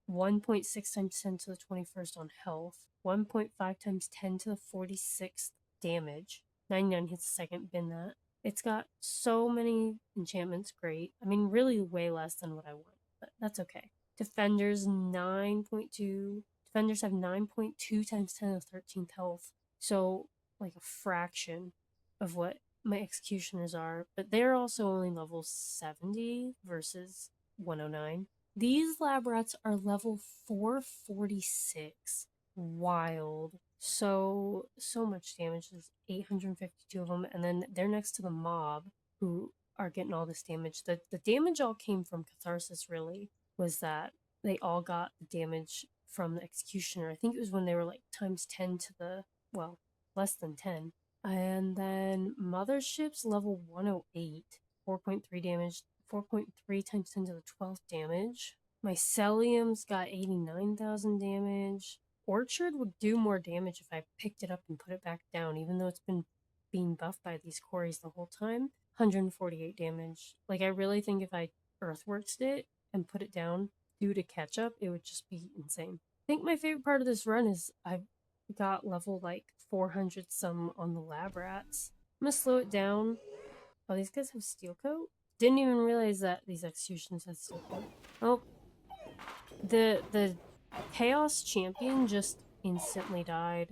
1.6 times 10 to the 21st on health, 1.5 times 10 to the 46th damage. 99 hits a second, bin that. It's got so many enchantments, great. I mean, really way less than what I want, but that's okay. Defenders 9.2. Defenders have 9.2 times 10 to the 13th health. So, like a fraction of what my executioners are, but they're also only level 70 versus 109. These lab rats are level 446. Wild. So much damage. There's 852 of them, and then they're next to the mob who are getting all this damage. The damage all came from Catharsis, really, was that they all got the damage from the Executioner. I think it was when they were like times 10 to the, well, less than 10. And then Mothership's level 108, 4.3 damage, 4.3 times 10 to the 12th damage. Mycelium's got 89,000 damage. Orchard would do more damage if I picked it up and put it back down, even though it's been being buffed by these quarries the whole time. 148 damage. Like, I really think if I Earthworks it and put it down due to catch up, it would just be insane. I think my favorite part of this run is I've got level like 400 some on the lab rats. I'm gonna slow it down. Oh, these guys have steel coat? Didn't even realize that these executions had steel coat. Oh, the Chaos Champion just instantly died.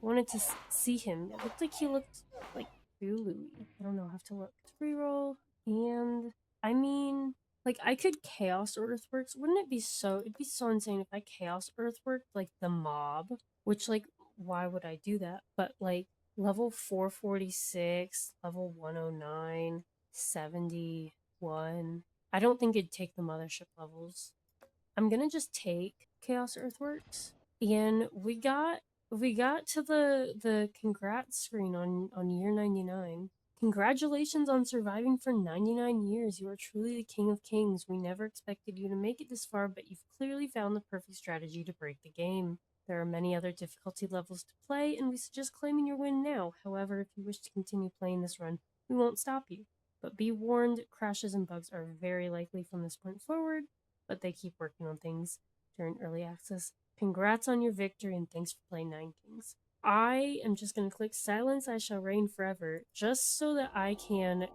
Wanted to see him. It looked like he looked like Bulu. I don't know, I have to look. Reroll. And I mean, like, I could Chaos Earthworks. Wouldn't it be so, it'd be so insane if I Chaos Earthworked like the mob, which, like, why would I do that? But like level 446, level 109, 71. I don't think it'd take the mothership levels. I'm gonna just take Chaos Earthworks. And we got to the congrats screen on year 99. Congratulations on surviving for 99 years. You are truly the king of kings. We never expected you to make it this far, but you've clearly found the perfect strategy to break the game. There are many other difficulty levels to play, and we suggest claiming your win now. However, if you wish to continue playing this run, we won't stop you. But be warned, crashes and bugs are very likely from this point forward, but they keep working on things during early access. Congrats on your victory and thanks for playing Nine Kings. I am just going to click Silence I Shall Reign Forever just so that I can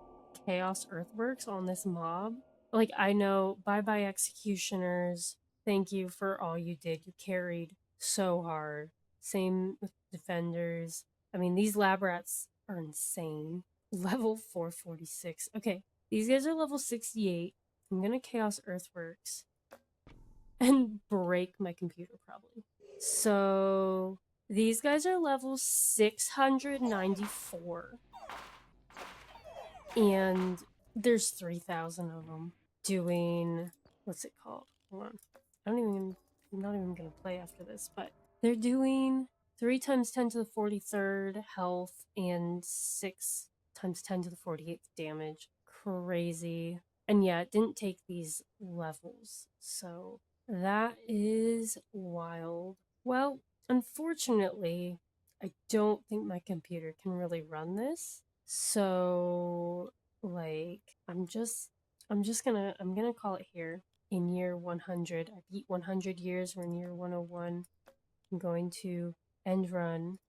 Chaos Earthworks on this mob. Like, I know, bye bye Executioners. Thank you for all you did. You carried so hard. Same with Defenders. I mean, these lab rats are insane. Level 446. Okay, these guys are level 68. I'm gonna Chaos Earthworks and break my computer probably. So these guys are level 694. And there's 3,000 of them doing, what's it called? Hold on. I'm not even gonna play after this, but they're doing 3 times 10 to the 43rd health and 6 times 10 to the 48th damage. Crazy. And yeah, it didn't take these levels, so that is wild. Well, unfortunately, I don't think my computer can really run this. So, like, I'm gonna call it here. In year 100, I beat 100 years. We're in year 101. I'm going to end run,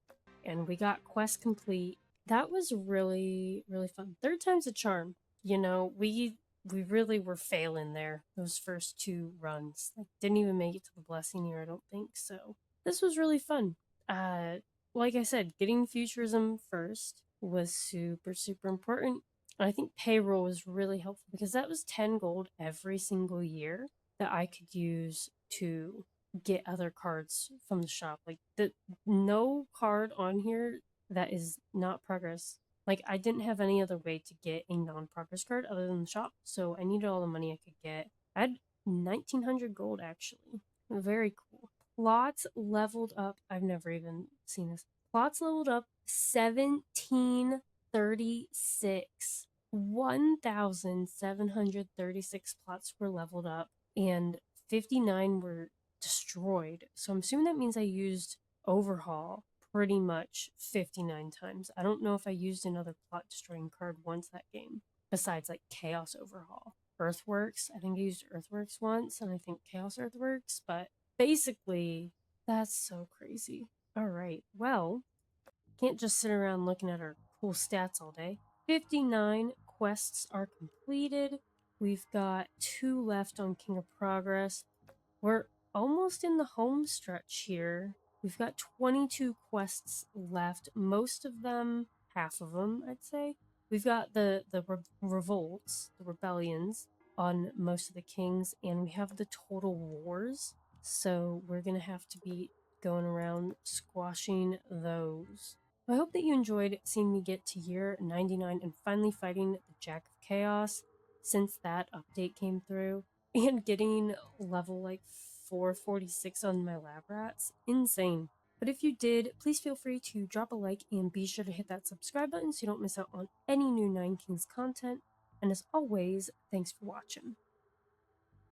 and we got quest complete. That was really really fun. Third time's a charm. You know, we really were failing there those first 2 runs. Like, didn't even make it to the blessing year, I don't think. So this was really fun. Uh, like I said, getting futurism first was super important. I think payroll was really helpful because that was 10 gold every single year that I could use to get other cards from the shop. Like, the no card on here that is not progress. Like, I didn't have any other way to get a non-progress card other than the shop, so I needed all the money I could get. I had 1,900 gold, actually. Very cool. Plots leveled up. I've never even seen this. Plots leveled up 1736. 1,736 plots were leveled up, and 59 were destroyed. So I'm assuming that means I used Overhaul pretty much 59 times. I don't know if I used another plot destroying card once that game, besides like Chaos Overhaul. Earthworks. I think I used Earthworks once, and I think Chaos Earthworks, but basically, that's so crazy. All right, well, can't just sit around looking at our cool stats all day. 59 quests are completed. We've got 2 left on King of Progress. We're almost in the home stretch here. We've got 22 quests left. Most of them, half of them, I'd say. We've got the revolts, the rebellions on most of the kings, and we have the total wars. So we're gonna have to be going around squashing those. I hope that you enjoyed seeing me get to year 99 and finally fighting the Jack of Chaos since that update came through and getting level like 446 on my lab rats. Insane. But if you did, please feel free to drop a like and be sure to hit that subscribe button so you don't miss out on any new Nine Kings content. And as always, thanks for watching.